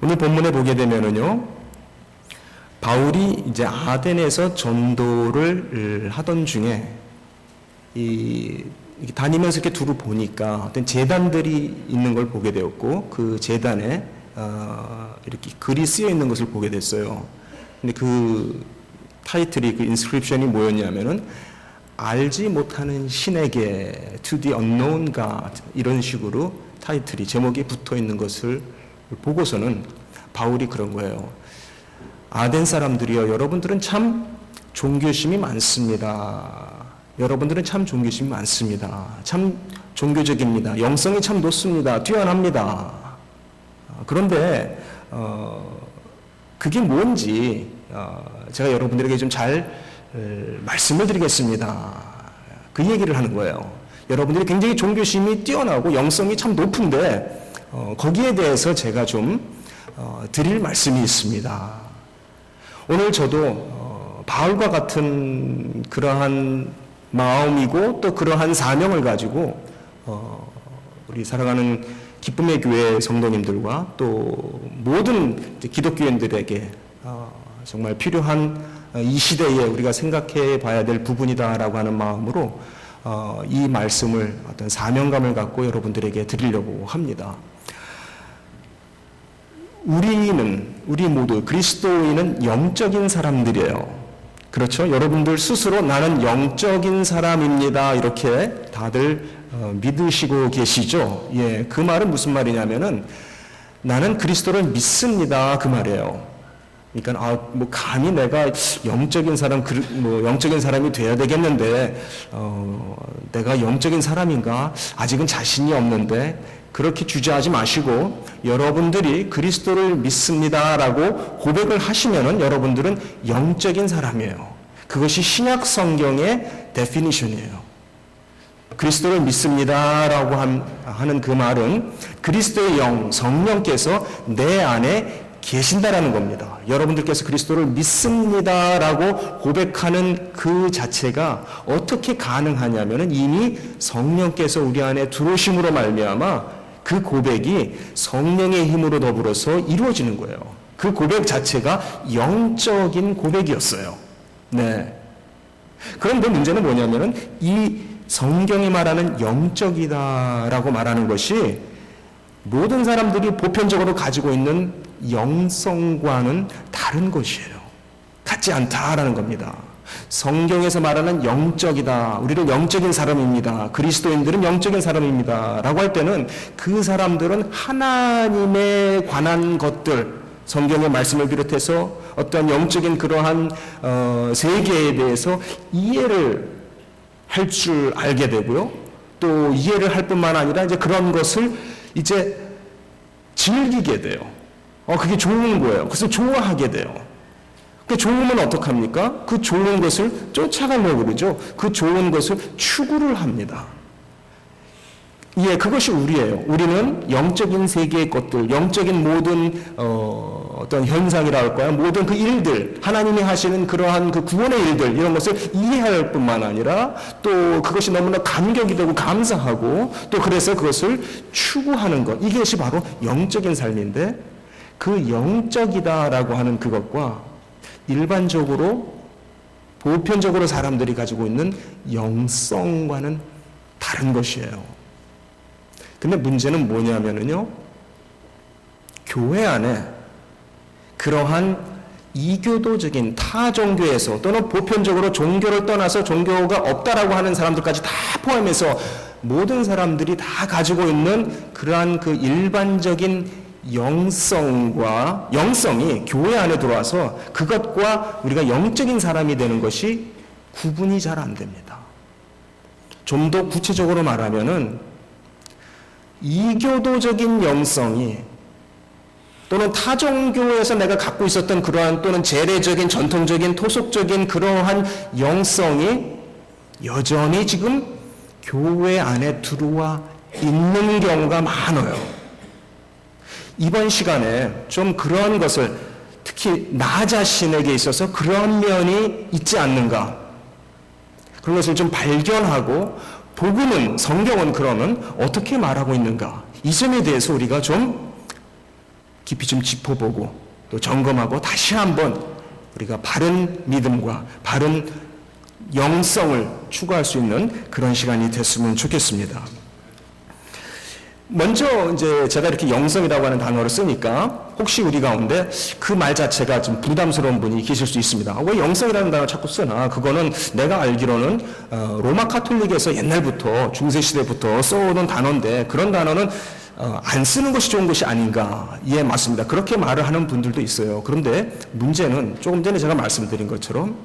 오늘 본문에 보게 되면은요, 바울이 이제 아덴에서 전도를 하던 중에 이렇게 다니면서 이렇게 두루 보니까 어떤 제단들이 있는 걸 보게 되었고, 그 제단에 이렇게 글이 쓰여 있는 것을 보게 됐어요. 근데 그 타이틀이, 그 인스크립션이 뭐였냐면은 알지 못하는 신에게, to the unknown God, 이런 식으로 타이틀이, 제목이 붙어 있는 것을 보고서는 바울이 그런 거예요. 아덴 사람들이여, 여러분들은 참 종교심이 많습니다. 여러분들은 참 종교심이 많습니다. 참 종교적입니다. 영성이 참 높습니다. 뛰어납니다. 그런데 그게 뭔지 제가 여러분들에게 좀 잘 말씀을 드리겠습니다. 그 얘기를 하는 거예요. 여러분들이 굉장히 종교심이 뛰어나고 영성이 참 높은데 거기에 대해서 제가 좀 드릴 말씀이 있습니다. 오늘 저도 바울과 같은 그러한 마음이고 또 그러한 사명을 가지고 우리 사랑하는 기쁨의 교회 성도님들과 또 모든 기독교인들에게 정말 필요한 이 시대에 우리가 생각해 봐야 될 부분이다라고 하는 마음으로 이 말씀을 어떤 사명감을 갖고 여러분들에게 드리려고 합니다. 우리 모두 그리스도인은 영적인 사람들이에요. 그렇죠? 여러분들 스스로 나는 영적인 사람입니다, 이렇게 다들 믿으시고 계시죠? 예, 그 말은 무슨 말이냐면은 나는 그리스도를 믿습니다, 그 말이에요. 그러니까 뭐 감히 내가 영적인 사람이 돼야 되겠는데 내가 영적인 사람인가? 아직은 자신이 없는데, 그렇게 주저하지 마시고 여러분들이 그리스도를 믿습니다라고 고백을 하시면은 여러분들은 영적인 사람이에요. 그것이 신약 성경의 데피니션이에요. 그리스도를 믿습니다라고 하는 그 말은 그리스도의 영, 성령께서 내 안에 계신다라는 겁니다. 여러분들께서 그리스도를 믿습니다라고 고백하는 그 자체가 어떻게 가능하냐면은 이미 성령께서 우리 안에 들어오심으로 말미암아 그 고백이 성령의 힘으로 더불어서 이루어지는 거예요. 그 고백 자체가 영적인 고백이었어요. 네. 그런데 문제는 뭐냐면은 이 성경이 말하는 영적이다라고 말하는 것이 모든 사람들이 보편적으로 가지고 있는 영성과는 다른 것이에요. 같지 않다라는 겁니다. 성경에서 말하는 영적이다, 우리는 영적인 사람입니다, 그리스도인들은 영적인 사람입니다 라고 할 때는 그 사람들은 하나님에 관한 것들, 성경의 말씀을 비롯해서 어떤 영적인 그러한 세계에 대해서 이해를 할 줄 알게 되고요, 또 이해를 할 뿐만 아니라 이제 그런 것을 이제 즐기게 돼요. 그게 좋은 거예요. 그래서 좋아하게 돼요. 그 좋으면 어떡합니까? 그 좋은 것을 쫓아가려고 그러죠. 그 좋은 것을 추구를 합니다. 예, 그것이 우리예요. 우리는 영적인 세계의 것들, 영적인 모든 어떤 현상이라 할까요? 모든 그 일들, 하나님이 하시는 그러한 그 구원의 일들, 이런 것을 이해할 뿐만 아니라 또 그것이 너무나 감격이 되고 감사하고 또 그래서 그것을 추구하는 것, 이것이 바로 영적인 삶인데, 그 영적이다라고 하는 그것과 일반적으로 보편적으로 사람들이 가지고 있는 영성과는 다른 것이에요. 근데 문제는 뭐냐면요, 교회 안에 그러한 이교도적인 타 종교에서 또는 보편적으로 종교를 떠나서 종교가 없다라고 하는 사람들까지 다 포함해서 모든 사람들이 다 가지고 있는 그러한 그 일반적인 영성이 교회 안에 들어와서 그것과 우리가 영적인 사람이 되는 것이 구분이 잘 안 됩니다. 좀 더 구체적으로 말하면은 이교도적인 영성이 또는 타종교에서 내가 갖고 있었던 그러한 또는 재래적인 전통적인 토속적인 그러한 영성이 여전히 지금 교회 안에 들어와 있는 경우가 많아요. 이번 시간에 좀 그러한 것을, 특히 나 자신에게 있어서 그런 면이 있지 않는가, 그런 것을 좀 발견하고 복음은, 성경은 그러면 어떻게 말하고 있는가, 이 점에 대해서 우리가 좀 깊이 좀 짚어보고 또 점검하고 다시 한번 우리가 바른 믿음과 바른 영성을 추구할 수 있는 그런 시간이 됐으면 좋겠습니다. 먼저 이제 제가 이렇게 영성이라고 하는 단어를 쓰니까 혹시 우리 가운데 그 말 자체가 좀 부담스러운 분이 계실 수 있습니다. 왜 영성이라는 단어를 자꾸 쓰나? 그거는 내가 알기로는 로마 카톨릭에서 옛날부터 중세시대부터 써오던 단어인데 그런 단어는 안 쓰는 것이 좋은 것이 아닌가. 예, 맞습니다. 그렇게 말을 하는 분들도 있어요. 그런데 문제는 조금 전에 제가 말씀드린 것처럼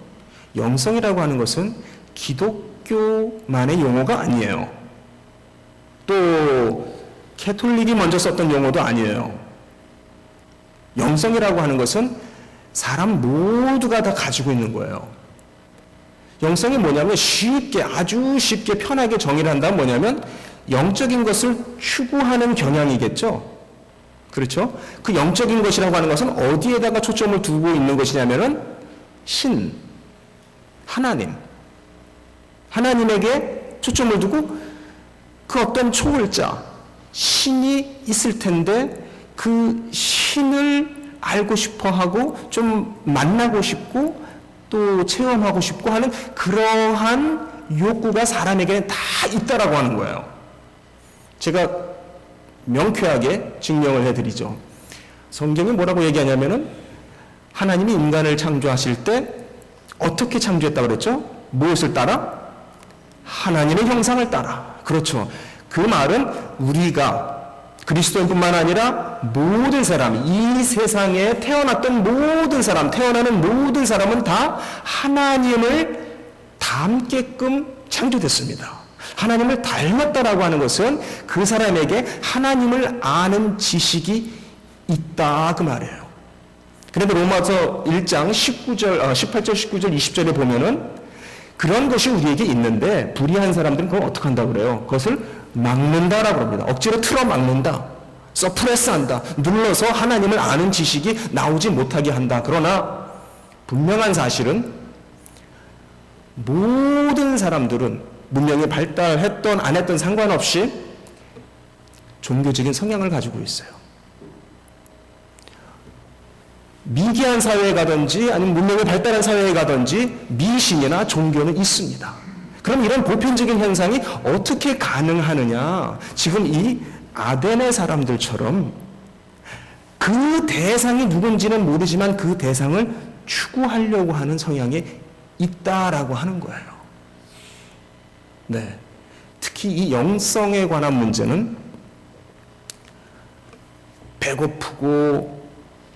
영성이라고 하는 것은 기독교만의 용어가 아니에요. 또 캐톨릭이 먼저 썼던 용어도 아니에요. 영성이라고 하는 것은 사람 모두가 다 가지고 있는 거예요. 영성이 뭐냐면 쉽게, 아주 쉽게 편하게 정의를 한다면 뭐냐면 영적인 것을 추구하는 경향이겠죠. 그렇죠? 그 영적인 것이라고 하는 것은 어디에다가 초점을 두고 있는 것이냐면은 신, 하나님에게 초점을 두고 그 어떤 초월자, 신이 있을 텐데 그 신을 알고 싶어 하고 좀 만나고 싶고 또 체험하고 싶고 하는 그러한 욕구가 사람에게는 다 있다라고 하는 거예요. 제가 명쾌하게 증명을 해드리죠. 성경이 뭐라고 얘기하냐면은 하나님이 인간을 창조하실 때 어떻게 창조했다고 그랬죠? 무엇을 따라? 하나님의 형상을 따라. 그렇죠. 그 말은 우리가 그리스도인뿐만 아니라 모든 사람, 이 세상에 태어났던 모든 사람, 태어나는 모든 사람은 다 하나님을 닮게끔 창조됐습니다. 하나님을 닮았다라고 하는 것은 그 사람에게 하나님을 아는 지식이 있다 그 말이에요. 그런데 로마서 1장 18절, 19절, 20절에 보면은 그런 것이 우리에게 있는데 불의한 사람들은 그걸 어떻게 한다고 그래요? 그것을 막는다라고 합니다. 억지로 틀어 막는다. 서프레스한다. 눌러서 하나님을 아는 지식이 나오지 못하게 한다. 그러나 분명한 사실은 모든 사람들은 문명이 발달했던 안 했던 상관없이 종교적인 성향을 가지고 있어요. 미개한 사회에 가든지 아니면 문명이 발달한 사회에 가든지 미신이나 종교는 있습니다. 그럼 이런 보편적인 현상이 어떻게 가능하느냐? 지금 이 아덴의 사람들처럼 그 대상이 누군지는 모르지만 그 대상을 추구하려고 하는 성향이 있다라고 하는 거예요. 네. 특히 이 영성에 관한 문제는 배고프고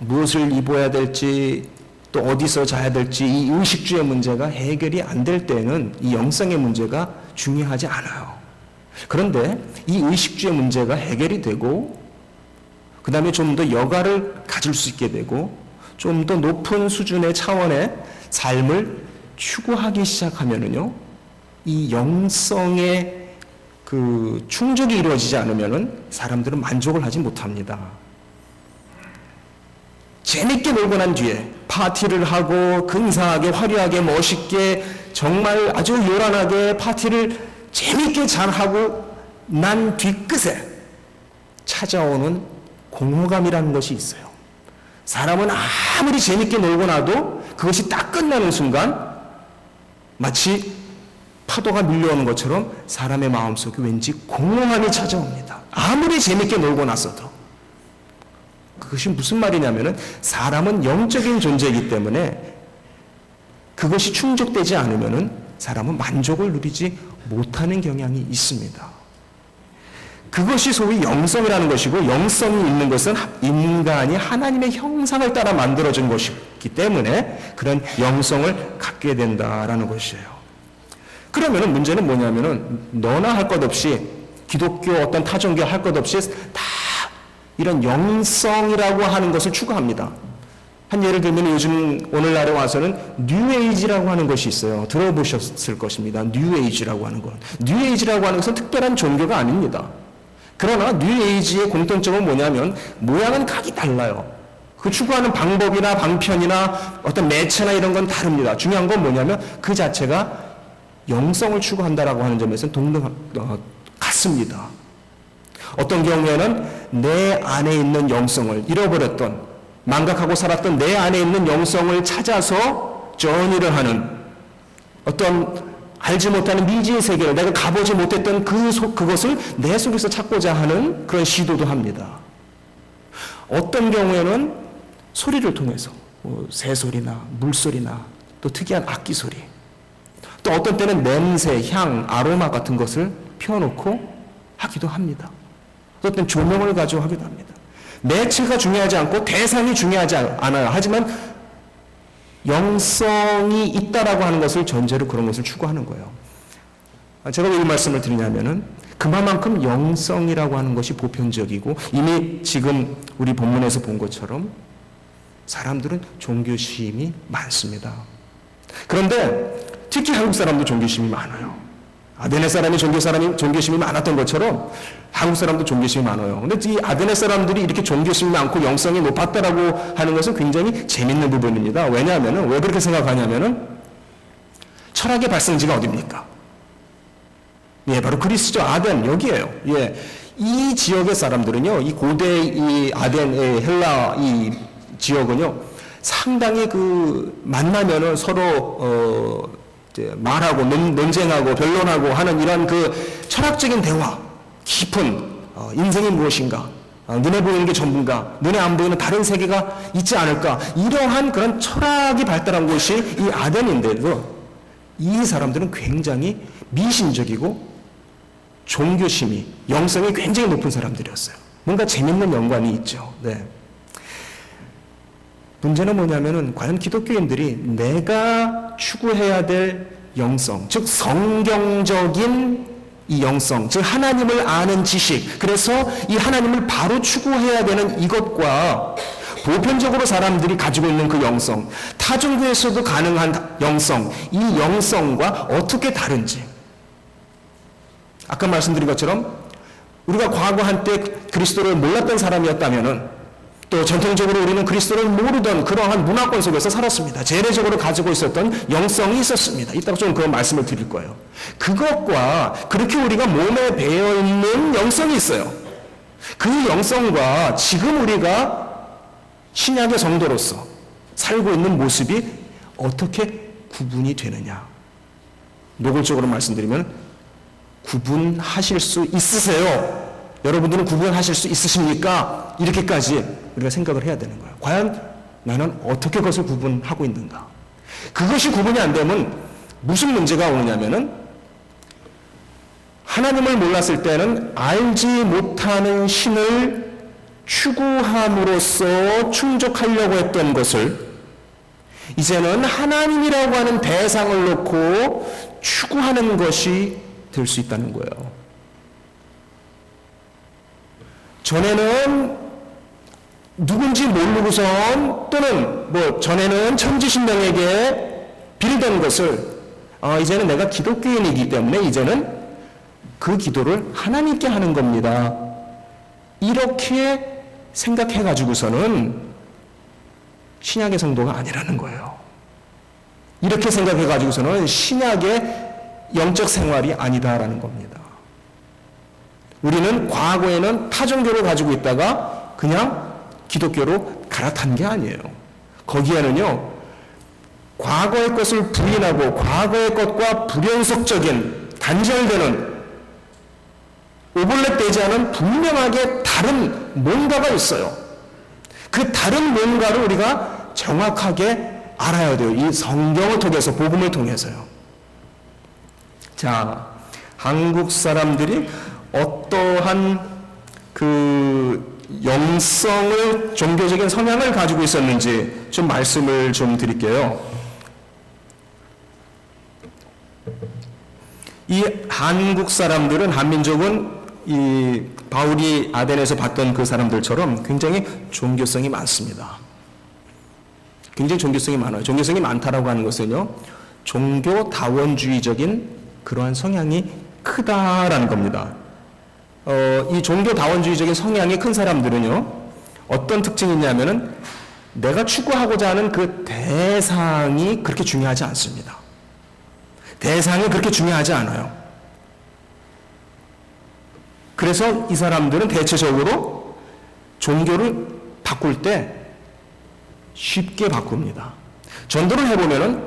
무엇을 입어야 될지 또 어디서 자야 될지 이 의식주의 문제가 해결이 안 될 때는 이 영성의 문제가 중요하지 않아요. 그런데 이 의식주의 문제가 해결이 되고 그 다음에 좀 더 여가를 가질 수 있게 되고 좀 더 높은 수준의 차원의 삶을 추구하기 시작하면은요, 이 영성의 그 충족이 이루어지지 않으면은 사람들은 만족을 하지 못합니다. 재밌게 놀고 난 뒤에 파티를 하고 근사하게 화려하게 멋있게 정말 아주 요란하게 파티를 재밌게 잘하고 난 뒤끝에 찾아오는 공허감이라는 것이 있어요. 사람은 아무리 재밌게 놀고 나도 그것이 딱 끝나는 순간 마치 파도가 밀려오는 것처럼 사람의 마음속에 왠지 공허함이 찾아옵니다. 아무리 재밌게 놀고 났어도. 그것이 무슨 말이냐면은 사람은 영적인 존재이기 때문에 그것이 충족되지 않으면은 사람은 만족을 누리지 못하는 경향이 있습니다. 그것이 소위 영성이라는 것이고, 영성이 있는 것은 인간이 하나님의 형상을 따라 만들어진 것이기 때문에 그런 영성을 갖게 된다라는 것이에요. 그러면은 문제는 뭐냐면은 너나 할 것 없이 기독교 어떤 타종교 할 것 없이 다 이런 영성이라고 하는 것을 추구합니다. 한 예를 들면 요즘 오늘날에 와서는 뉴에이지라고 하는 것이 있어요. 들어보셨을 것입니다. 뉴에이지라고 하는 것. 뉴에이지라고 하는 것은 특별한 종교가 아닙니다. 그러나 뉴에이지의 공통점은 뭐냐면 모양은 각이 달라요. 그 추구하는 방법이나 방편이나 어떤 매체나 이런 건 다릅니다. 중요한 건 뭐냐면 그 자체가 영성을 추구한다라고 하는 점에서는 같습니다. 어떤 경우에는 내 안에 있는 영성을 잃어버렸던, 망각하고 살았던 내 안에 있는 영성을 찾아서 전이를 하는, 어떤 알지 못하는 미지의 세계를, 내가 가보지 못했던 그것을 내 속에서 찾고자 하는 그런 시도도 합니다. 어떤 경우에는 소리를 통해서 새소리나 물소리나 또 특이한 악기 소리, 또 어떤 때는 냄새, 향, 아로마 같은 것을 피워놓고 하기도 합니다. 어떤 때는 조명을 가지고 하기도 합니다. 매체가 중요하지 않고 대상이 중요하지 않아요. 하지만 영성이 있다라고 하는 것을 전제로 그런 것을 추구하는 거예요. 제가 왜 이 말씀을 드리냐면은 그만큼 영성이라고 하는 것이 보편적이고, 이미 지금 우리 본문에서 본 것처럼 사람들은 종교심이 많습니다. 그런데 특히 한국 사람도 종교심이 많아요. 아테네 사람이 종교심이 많았던 것처럼 한국 사람도 종교심이 많아요. 근데 이 아테네 사람들이 이렇게 종교심이 많고 영성이 높았다라고 하는 것은 굉장히 재밌는 부분입니다. 왜냐하면은, 왜 그렇게 생각하냐면은, 철학의 발생지가 어디입니까? 예, 바로 그리스죠. 아덴, 여기에요. 예. 이 지역의 사람들은요, 이 고대 이 아덴의 헬라 이 지역은요, 상당히 만나면은 서로, 말하고 논쟁하고 변론하고 하는 이런 철학적인 대화, 깊은 인생이 무엇인가, 눈에 보이는 게 전부인가, 눈에 안 보이는 다른 세계가 있지 않을까, 이러한 그런 철학이 발달한 곳이 이 아덴인데도 이 사람들은 굉장히 미신적이고 종교심이, 영성이 굉장히 높은 사람들이었어요. 뭔가 재밌는 연관이 있죠. 네. 문제는 뭐냐면은, 과연 기독교인들이 내가 추구해야 될 영성, 즉 성경적인 이 영성, 즉 하나님을 아는 지식, 그래서 이 하나님을 바로 추구해야 되는 이것과 보편적으로 사람들이 가지고 있는 그 영성, 타종교에서도 가능한 영성, 이 영성과 어떻게 다른지, 아까 말씀드린 것처럼 우리가 과거 한때 그리스도를 몰랐던 사람이었다면은, 또 전통적으로 우리는 그리스도를 모르던 그러한 문화권 속에서 살았습니다. 재래적으로 가지고 있었던 영성이 있었습니다. 이따가 좀 그런 말씀을 드릴 거예요. 그것과 그렇게 우리가 몸에 배어있는 영성이 있어요. 그 영성과 지금 우리가 신약의 성도로서 살고 있는 모습이 어떻게 구분이 되느냐. 노골적으로 말씀드리면, 구분하실 수 있으세요? 여러분들은 구분하실 수 있으십니까? 이렇게까지 우리가 생각을 해야 되는 거예요. 과연 나는 어떻게 그것을 구분하고 있는가? 그것이 구분이 안 되면 무슨 문제가 오냐면은, 하나님을 몰랐을 때는 알지 못하는 신을 추구함으로써 충족하려고 했던 것을 이제는 하나님이라고 하는 대상을 놓고 추구하는 것이 될 수 있다는 거예요. 전에는 누군지 모르고선, 또는 전에는 천지신명에게 빌던 것을 이제는 내가 기독교인이기 때문에 이제는 그 기도를 하나님께 하는 겁니다. 이렇게 생각해 가지고서는 신약의 성도가 아니라는 거예요. 이렇게 생각해 가지고서는 신약의 영적 생활이 아니다라는 겁니다. 우리는 과거에는 타종교를 가지고 있다가 그냥 기독교로 갈아탄 게 아니에요. 거기에는요, 과거의 것을 부인하고 과거의 것과 불연속적인, 단절되는, 오버랩되지 않은 분명하게 다른 뭔가가 있어요. 그 다른 뭔가를 우리가 정확하게 알아야 돼요. 이 성경을 통해서, 복음을 통해서요. 자, 한국 사람들이 어떠한 영성을, 종교적인 성향을 가지고 있었는지 좀 말씀을 좀 드릴게요. 이 한국 사람들은, 한민족은 이 바울이 아덴에서 봤던 그 사람들처럼 굉장히 종교성이 많습니다. 굉장히 종교성이 많아요. 종교성이 많다라고 하는 것은요, 종교다원주의적인 그러한 성향이 크다라는 겁니다. 이 종교다원주의적인 성향이 큰 사람들은요, 어떤 특징이 있냐면은, 내가 추구하고자 하는 그 대상이 그렇게 중요하지 않습니다. 대상이 그렇게 중요하지 않아요. 그래서 이 사람들은 대체적으로 종교를 바꿀 때 쉽게 바꿉니다. 전도를 해보면은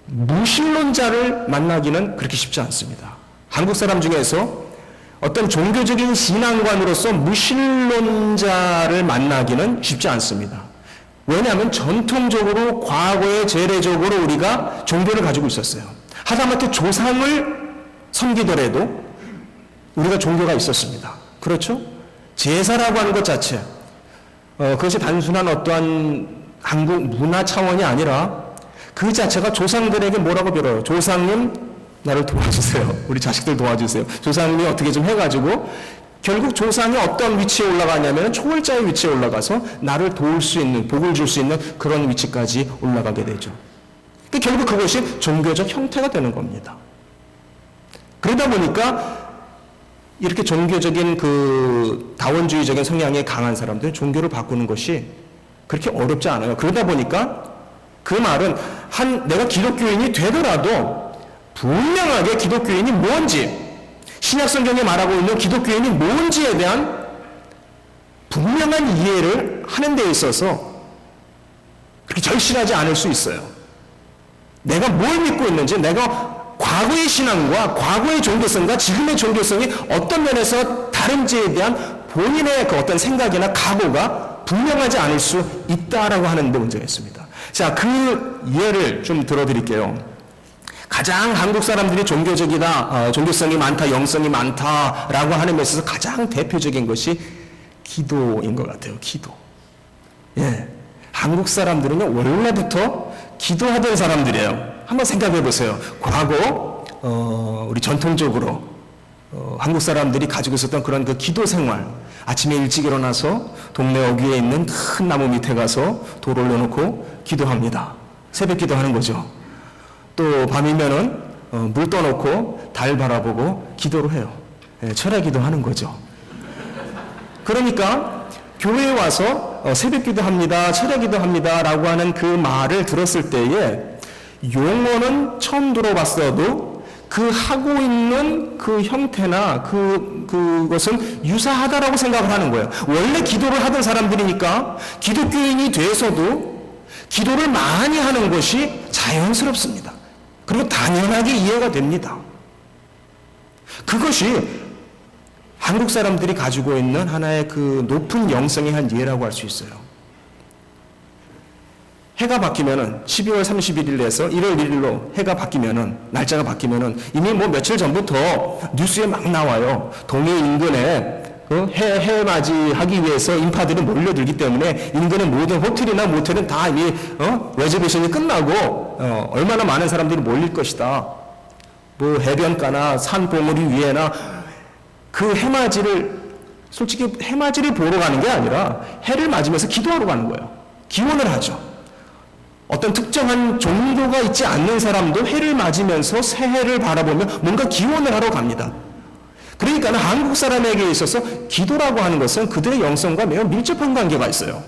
무신론자를 만나기는 그렇게 쉽지 않습니다. 한국 사람 중에서 어떤 종교적인 신앙관으로서 무신론자를 만나기는 쉽지 않습니다. 왜냐하면 전통적으로 과거에 재래적으로 우리가 종교를 가지고 있었어요. 하다못해 조상을 섬기더라도 우리가 종교가 있었습니다. 그렇죠? 제사라고 하는 것 자체, 그것이 단순한 어떠한 한국 문화 차원이 아니라 그 자체가 조상들에게 뭐라고 빌어요? 조상님 나를 도와주세요. 우리 자식들 도와주세요. 조상님이 어떻게 좀 해가지고 결국 조상이 어떤 위치에 올라가냐면 초월자의 위치에 올라가서 나를 도울 수 있는, 복을 줄 수 있는 그런 위치까지 올라가게 되죠. 결국 그것이 종교적 형태가 되는 겁니다. 그러다 보니까 이렇게 종교적인 그 다원주의적인 성향이 강한 사람들은 종교를 바꾸는 것이 그렇게 어렵지 않아요. 그러다 보니까 그 말은 내가 기독교인이 되더라도 분명하게 기독교인이 뭔지, 신약성경에 말하고 있는 기독교인이 뭔지에 대한 분명한 이해를 하는 데 있어서 그렇게 절실하지 않을 수 있어요. 내가 뭘 믿고 있는지, 내가 과거의 신앙과 과거의 종교성과 지금의 종교성이 어떤 면에서 다른지에 대한 본인의 그 어떤 생각이나 각오가 분명하지 않을 수 있다라고 하는 데 문제가 있습니다. 자, 그 예를 좀 들어드릴게요. 가장 한국 사람들이 종교적이다, 종교성이 많다, 영성이 많다라고 하는 데 있어서 가장 대표적인 것이 기도인 것 같아요. 기도. 예. 한국 사람들은요, 원래부터 기도하던 사람들이에요. 한번 생각해 보세요. 과거, 우리 전통적으로, 한국 사람들이 가지고 있었던 그런 그 기도 생활. 아침에 일찍 일어나서 동네 어귀에 있는 큰 나무 밑에 가서 돌을 올려놓고 기도합니다. 새벽 기도하는 거죠. 또 밤이면은 물 떠놓고 달 바라보고 기도를 해요. 예, 철야 기도하는 거죠. 그러니까 교회에 와서 새벽 기도합니다, 철야 기도합니다 라고 하는 그 말을 들었을 때에 용어는 처음 들어봤어도 그 하고 있는 그 형태나 그것은 유사하다라고 생각을 하는 거예요. 원래 기도를 하던 사람들이니까 기독교인이 돼서도 기도를 많이 하는 것이 자연스럽습니다. 그리고 당연하게 이해가 됩니다. 그것이 한국 사람들이 가지고 있는 하나의 그 높은 영성의 한 예라고 할 수 있어요. 해가 바뀌면은 12월 31일에서 1월 1일로 해가 바뀌면은, 날짜가 바뀌면은 이미 뭐 며칠 전부터 뉴스에 막 나와요. 동해 인근에 해 맞이하기 위해서 인파들이 몰려들기 때문에 인근의 모든 호텔이나 모텔은 다 이미 레저베이션이 끝나고 얼마나 많은 사람들이 몰릴 것이다. 뭐 해변가나 산봉우리 위에나 그 해맞이를, 솔직히 해맞이를 보러 가는 게 아니라 해를 맞으면서 기도하러 가는 거예요. 기원을 하죠. 어떤 특정한 종교가 있지 않는 사람도 해를 맞으면서 새해를 바라보며 뭔가 기원을 하러 갑니다. 그러니까 한국 사람에게 있어서 기도라고 하는 것은 그들의 영성과 매우 밀접한 관계가 있어요.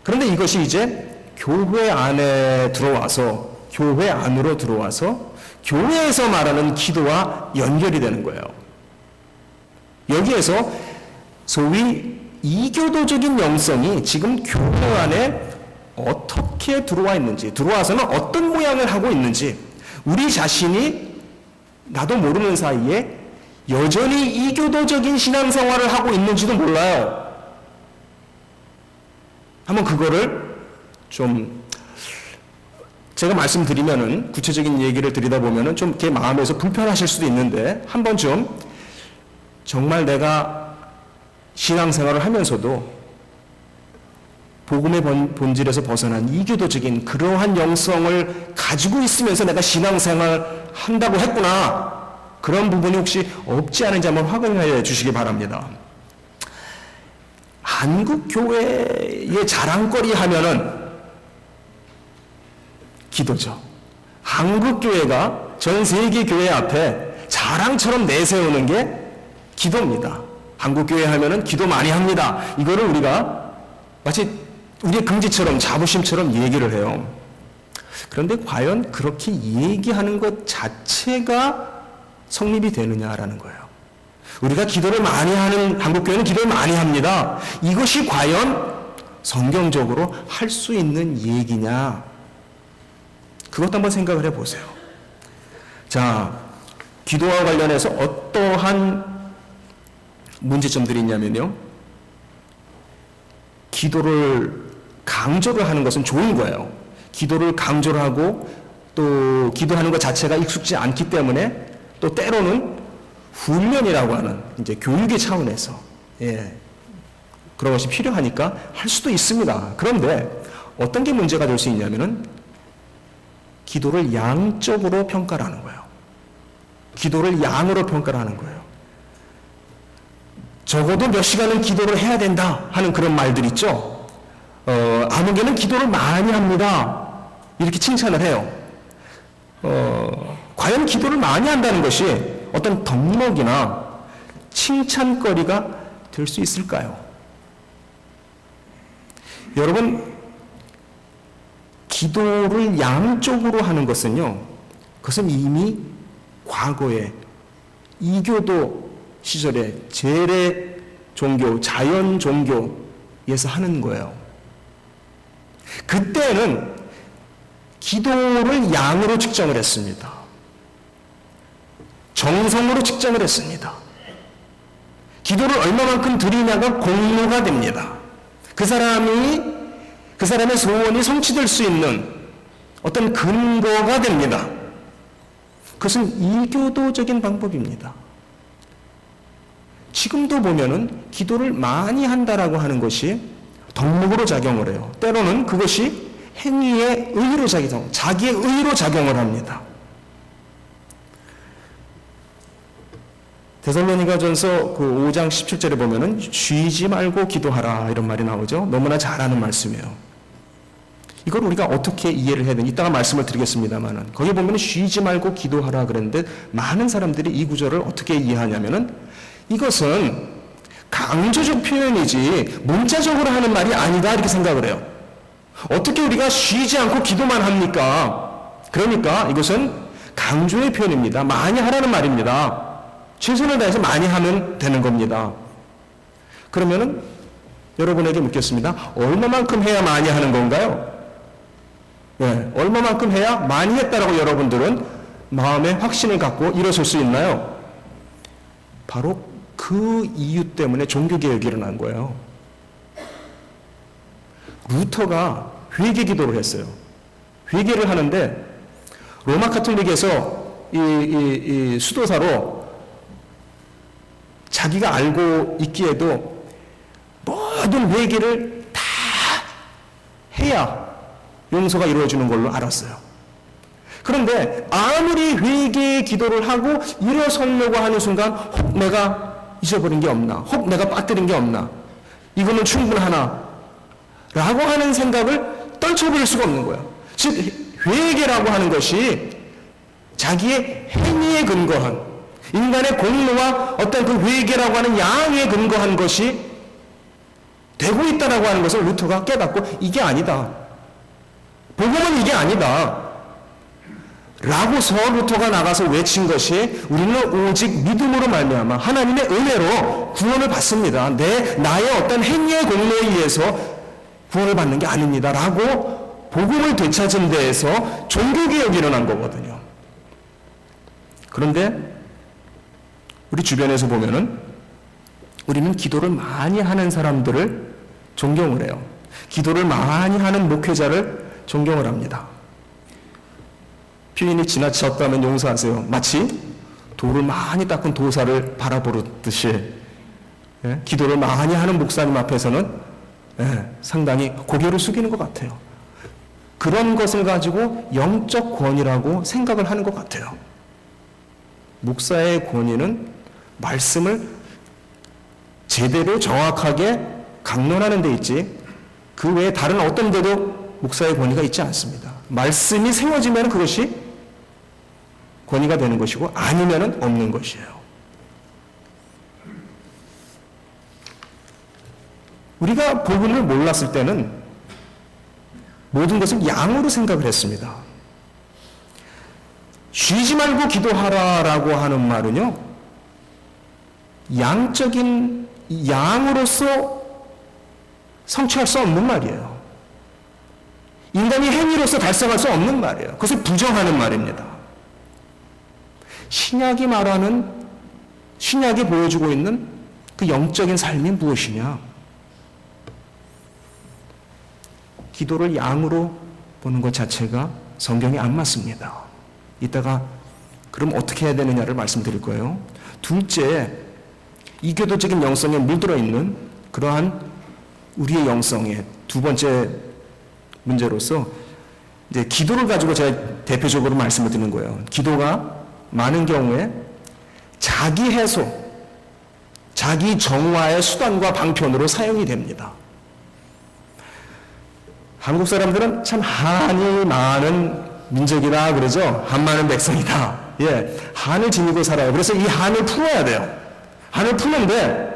그런데 이것이 이제 교회 안에 들어와서, 교회 안으로 들어와서 교회에서 말하는 기도와 연결이 되는 거예요. 여기에서 소위 이교도적인 영성이 지금 교회 안에 어떻게 들어와 있는지, 들어와서는 어떤 모양을 하고 있는지, 우리 자신이 나도 모르는 사이에 여전히 이교도적인 신앙생활을 하고 있는지도 몰라요. 한번 그거를 좀 제가 말씀드리면은, 구체적인 얘기를 드리다 보면은 좀 제 마음에서 불편하실 수도 있는데, 한번 좀 정말 내가 신앙생활을 하면서도 복음의 본질에서 벗어난 이교도적인 그러한 영성을 가지고 있으면서 내가 신앙생활 한다고 했구나, 그런 부분이 혹시 없지 않은지 한번 확인해 주시기 바랍니다. 한국 교회의 자랑거리 하면은 기도죠. 한국 교회가 전 세계 교회 앞에 자랑처럼 내세우는 게 기도입니다. 한국 교회 하면은 기도 많이 합니다. 이거를 우리가 마치 우리의 긍지처럼, 자부심처럼 얘기를 해요. 그런데 과연 그렇게 얘기하는 것 자체가 성립이 되느냐라는 거예요. 우리가 기도를 많이 하는 한국교회는 기도를 많이 합니다. 이것이 과연 성경적으로 할 수 있는 얘기냐? 그것도 한번 생각을 해보세요. 자, 기도와 관련해서 어떠한 문제점들이 있냐면요. 기도를 강조를 하는 것은 좋은 거예요. 기도를 강조를 하고 또 기도하는 것 자체가 익숙지 않기 때문에 또 때로는 훈련이라고 하는 이제 교육의 차원에서 그런 것이 필요하니까 할 수도 있습니다. 그런데 어떤 게 문제가 될 수 있냐면은 기도를 양적으로 평가를 하는 거예요. 기도를 양으로 평가를 하는 거예요. 적어도 몇 시간은 기도를 해야 된다 하는 그런 말들 있죠. 아무개는 기도를 많이 합니다. 이렇게 칭찬을 해요. 과연 기도를 많이 한다는 것이 어떤 덕목이나 칭찬거리가 될 수 있을까요? 여러분, 기도를 양쪽으로 하는 것은요, 그것은 이미 과거에 이교도 시절에 재래 종교, 자연 종교에서 하는 거예요. 그때는 기도를 양으로 측정을 했습니다. 정성으로 측정을 했습니다. 기도를 얼마만큼 드리냐가 공로가 됩니다. 그 사람의 소원이 성취될 수 있는 어떤 근거가 됩니다. 그것은 이교도적인 방법입니다. 지금도 보면은 기도를 많이 한다라고 하는 것이 덕목으로 작용을 해요. 때로는 그것이 행위의 의로 자기의 의로 작용을 합니다. 데살로니가전서 그 5장 17절에 보면은 쉬지 말고 기도하라 이런 말이 나오죠. 너무나 잘 아는 말씀이에요. 이걸 우리가 어떻게 이해를 해야 되는지 이따가 말씀을 드리겠습니다만은 거기 보면은 쉬지 말고 기도하라 그랬는데 많은 사람들이 이 구절을 어떻게 이해하냐면은 이것은 강조적 표현이지 문자적으로 하는 말이 아니다 이렇게 생각을 해요. 어떻게 우리가 쉬지 않고 기도만 합니까? 그러니까 이것은 강조의 표현입니다. 많이 하라는 말입니다. 최선을 다해서 많이 하면 되는 겁니다. 그러면은 여러분에게 묻겠습니다. 얼마만큼 해야 많이 하는 건가요? 얼마만큼 해야 많이 했다라고 여러분들은 마음의 확신을 갖고 일어설 수 있나요? 바로 그 이유 때문에 종교개혁이 일어난 거예요. 루터가 회개 기도를 했어요. 회개를 하는데 로마 카톨릭에서 이 수도사로 자기가 알고 있기에도 모든 회개를 다 해야 용서가 이루어지는 걸로 알았어요. 그런데 아무리 회개의 기도를 하고 일어서려고 하는 순간 혹 내가 잊어버린 게 없나? 혹 내가 빠뜨린 게 없나? 이거는 충분하나? 라고 하는 생각을 떨쳐버릴 수가 없는 거예요. 즉 회개라고 하는 것이 자기의 행위에 근거한 인간의 공로와 어떤 그 회개라고 하는 양에 근거한 것이 되고 있다라고 하는 것을 루터가 깨닫고 이게 아니다. 복음은 이게 아니다. 라고서 루터가 나가서 외친 것이 우리는 오직 믿음으로 말미암아 하나님의 은혜로 구원을 받습니다. 나의 어떤 행위의 공로에 의해서 구원을 받는 게 아닙니다. 라고 복음을 되찾은 데에서 종교개혁이 일어난 거거든요. 그런데 우리 주변에서 보면은 우리는 기도를 많이 하는 사람들을 존경을 해요. 기도를 많이 하는 목회자를 존경을 합니다. 피인이 지나쳤다면 용서하세요. 마치 돌을 많이 닦은 도사를 바라보듯이 기도를 많이 하는 목사님 앞에서는 상당히 고개를 숙이는 것 같아요. 그런 것을 가지고 영적 권위라고 생각을 하는 것 같아요. 목사의 권위는 말씀을 제대로 정확하게 강론하는 데 있지 그 외에 다른 어떤 데도 목사의 권위가 있지 않습니다. 말씀이 세워지면 그것이 권위가 되는 것이고 아니면 없는 것이에요. 우리가 복음을 몰랐을 때는 모든 것을 양으로 생각을 했습니다. 쉬지 말고 기도하라라고 하는 말은요, 양적인 양으로서 성취할 수 없는 말이에요. 인간이 행위로서 달성할 수 없는 말이에요. 그것을 부정하는 말입니다. 신약이 보여주고 있는 그 영적인 삶이 무엇이냐? 기도를 양으로 보는 것 자체가 성경에 안 맞습니다. 이따가 그럼 어떻게 해야 되느냐를 말씀드릴 거예요. 둘째, 이교도적인 영성에 물들어 있는 그러한 우리의 영성의 두 번째 문제로서 이제 기도를 가지고 제가 대표적으로 말씀을 드리는 거예요. 기도가 많은 경우에 자기 해소, 자기 정화의 수단과 방편으로 사용이 됩니다. 한국 사람들은 참 한이 많은 민족이다 그러죠. 한 많은 백성이다. 예, 한을 지니고 살아요. 그래서 이 한을 풀어야 돼요. 한을 푸는데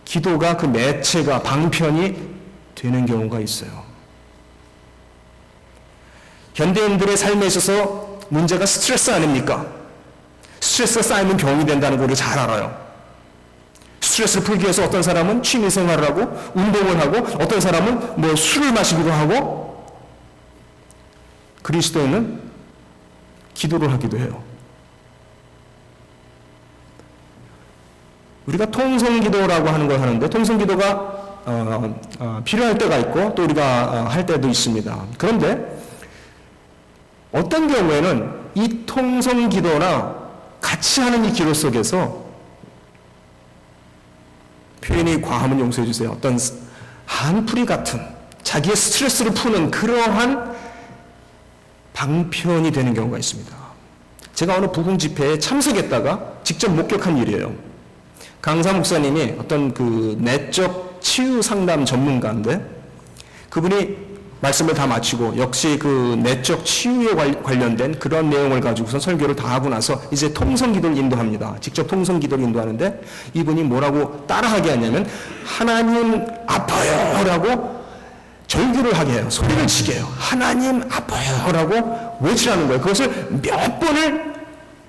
기도가 그 매체가 방편이 되는 경우가 있어요. 현대인들의 삶에 있어서 문제가 스트레스 아닙니까? 스트레스가 쌓이면 병이 된다는 걸 잘 알아요. 스트레스를 풀기 위해서 어떤 사람은 취미 생활을 하고 운동을 하고 어떤 사람은 뭐 술을 마시기도 하고, 그리스도인은 기도를 하기도 해요. 우리가 통성기도라고 하는 걸 하는데 통성기도가 필요할 때가 있고 또 우리가 할 때도 있습니다. 그런데 어떤 경우에는 이 통성기도나 같이 하는 이 기도 속에서 표현이 과하면 용서해 주세요. 어떤 한풀이 같은 자기의 스트레스를 푸는 그러한 방편이 되는 경우가 있습니다. 제가 어느 부흥 집회에 참석했다가 직접 목격한 일이에요. 강사 목사님이 어떤 그 내적 치유 상담 전문가인데 그분이 말씀을 다 마치고 역시 그 내적 치유에 관련된 그런 내용을 가지고선 설교를 다 하고 나서 이제 통성기도를 인도합니다. 직접 통성기도를 인도하는데 이분이 뭐라고 따라하게 하냐면 하나님 아파요 라고 절규를 하게 해요. 소리를 치게 해요. 하나님 아파요 라고 외치라는 거예요. 그것을 몇 번을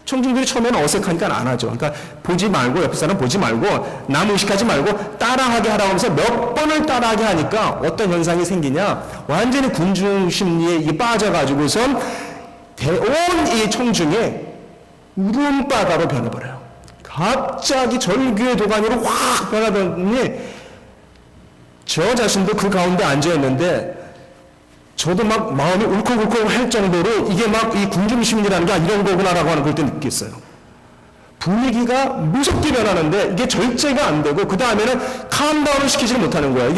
청중들이 처음에는 어색하니까 안 하죠. 그러니까 보지 말고 옆에 사람 보지 말고 남 의식하지 말고 따라하게 하라고 하면서 몇 번을 따라하게 하니까 어떤 현상이 생기냐, 완전히 군중심리에 이 빠져가지고선 온 이 청중이 울음바다로 변해버려요. 갑자기 절규의 도가니로 확 변하더니 저 자신도 그 가운데 앉아있는데 저도 막 마음이 울컥울컥 할 정도로 이게 막 이 군중심리라는 게 이런 거구나라고 하는 걸 때 느꼈어요. 분위기가 무섭게 변하는데 이게 절제가 안 되고 그 다음에는 캄다운을 시키지를 못하는 거예요.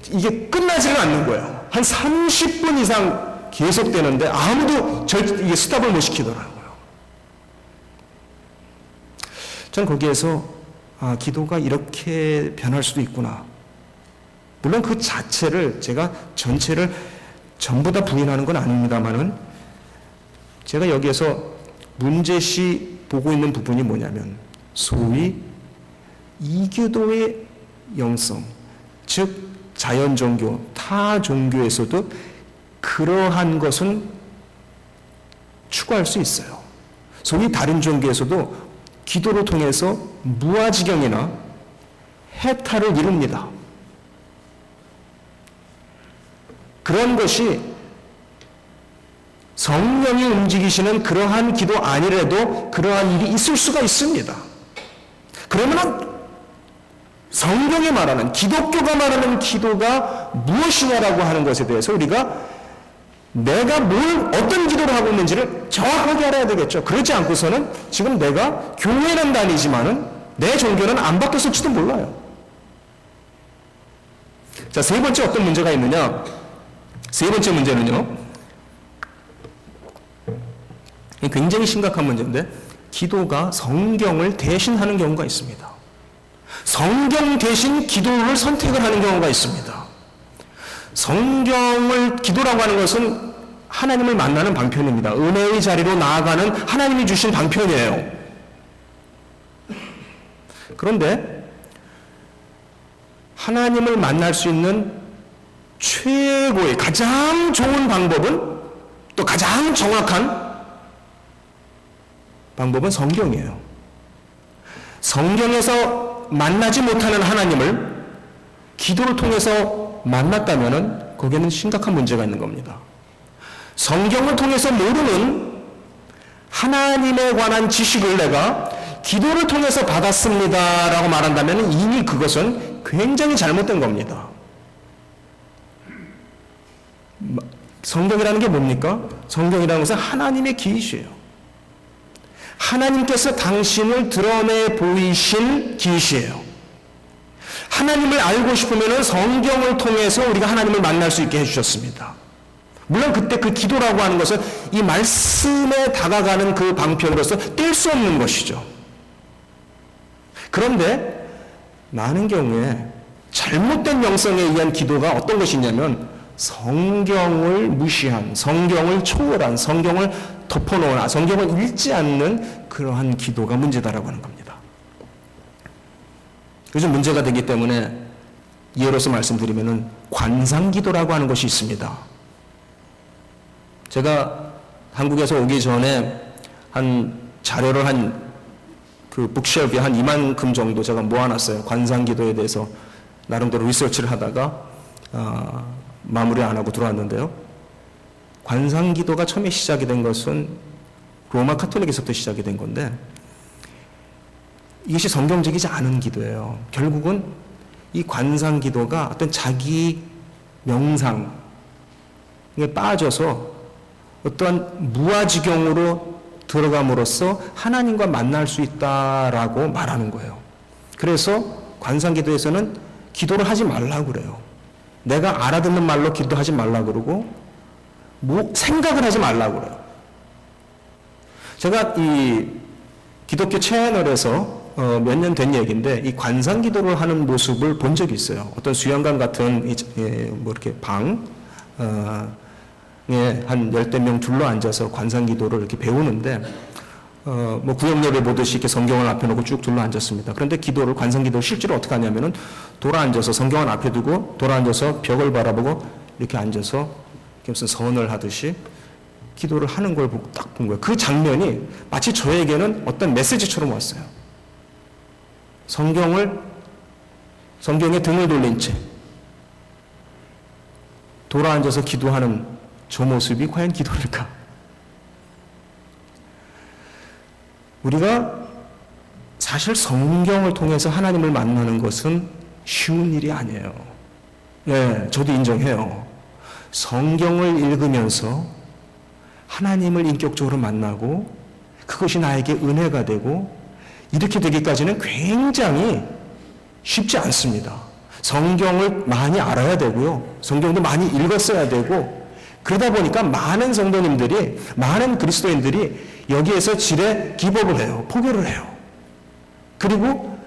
이게 끝나지를 않는 거예요. 한 30분 이상 계속되는데 아무도 이게 스탑을 못 시키더라고요. 저는 거기에서 기도가 이렇게 변할 수도 있구나. 물론 그 자체를 제가 전체를 전부 다 부인하는 건 아닙니다만은 제가 여기에서 문제시 보고 있는 부분이 뭐냐면 소위 이교도의 영성, 즉 자연종교, 타 종교에서도 그러한 것은 추구할 수 있어요. 소위 다른 종교에서도 기도를 통해서 무아지경이나 해탈을 이룹니다. 그런 것이 성령이 움직이시는 그러한 기도 아니라도 그러한 일이 있을 수가 있습니다. 그러면 성경이 말하는 기독교가 말하는 기도가 무엇이냐라고 하는 것에 대해서 우리가 내가 어떤 기도를 하고 있는지를 정확하게 알아야 되겠죠. 그렇지 않고서는 지금 내가 교회는 다니지만은 내 종교는 안 바뀌었을지도 몰라요. 자, 세 번째 어떤 문제가 있느냐? 세 번째 문제는요, 굉장히 심각한 문제인데 기도가 성경을 대신하는 경우가 있습니다. 성경 대신 기도를 선택을 하는 경우가 있습니다. 성경을 기도라고 하는 것은 하나님을 만나는 방편입니다. 은혜의 자리로 나아가는 하나님이 주신 방편이에요. 그런데 하나님을 만날 수 있는 최고의 가장 좋은 방법은 또 가장 정확한 방법은 성경이에요. 성경에서 만나지 못하는 하나님을 기도를 통해서 만났다면 거기에는 심각한 문제가 있는 겁니다. 성경을 통해서 모르는 하나님에 관한 지식을 내가 기도를 통해서 받았습니다 라고 말한다면 이미 그것은 굉장히 잘못된 겁니다. 성경이라는 게 뭡니까? 성경이라는 것은 하나님의 계시예요. 하나님께서 당신을 드러내 보이신 계시예요. 하나님을 알고 싶으면 성경을 통해서 우리가 하나님을 만날 수 있게 해주셨습니다. 물론 그때 그 기도라고 하는 것은 이 말씀에 다가가는 그 방편으로서 뗄 수 없는 것이죠. 그런데 많은 경우에 잘못된 영성에 의한 기도가 어떤 것이냐면 성경을 무시한, 성경을 초월한, 성경을 덮어놓은, 성경을 읽지 않는 그러한 기도가 문제다라고 하는 겁니다. 요즘 문제가 되기 때문에 예로서 말씀드리면은 관상기도라고 하는 것이 있습니다. 제가 한국에서 오기 전에 한 자료를 그 북쉘프에 한 이만큼 정도 제가 모아놨어요. 관상기도에 대해서 나름대로 리서치를 하다가 마무리 안 하고 들어왔는데요. 관상기도가 처음에 시작이 된 것은 로마 카톨릭에서부터 시작이 된 건데 이것이 성경적이지 않은 기도예요. 결국은 이 관상기도가 어떤 자기 명상에 빠져서 어떠한 무아지경으로 들어감으로써 하나님과 만날 수 있다라고 말하는 거예요. 그래서 관상기도에서는 기도를 하지 말라고 그래요. 내가 알아듣는 말로 기도하지 말라고 그러고 생각을 하지 말라고 그래요. 제가 이 기독교 채널에서 몇 년 된 얘기인데 이 관상기도를 하는 모습을 본 적이 있어요. 어떤 수양관 같은 이렇게 방에 한 10대 명 둘러 앉아서 관상기도를 이렇게 배우는데 구역예배 보듯이 이렇게 성경을 앞에 놓고 쭉 둘러 앉았습니다. 그런데 기도를 관상기도를 실제로 어떻게 하냐면은 돌아 앉아서 성경을 앞에 두고 돌아 앉아서 벽을 바라보고 이렇게 앉아서 무슨 선을 하듯이 기도를 하는 걸 보고 딱 본 거예요. 그 장면이 마치 저에게는 어떤 메시지처럼 왔어요. 성경에 등을 돌린 채 돌아 앉아서 기도하는 저 모습이 과연 기도일까? 우리가 사실 성경을 통해서 하나님을 만나는 것은 쉬운 일이 아니에요. 네, 저도 인정해요. 성경을 읽으면서 하나님을 인격적으로 만나고 그것이 나에게 은혜가 되고 이렇게 되기까지는 굉장히 쉽지 않습니다. 성경을 많이 알아야 되고요. 성경도 많이 읽었어야 되고 그러다 보니까 많은 성도님들이, 많은 그리스도인들이 여기에서 지레 기법을 해요. 포기를 해요. 그리고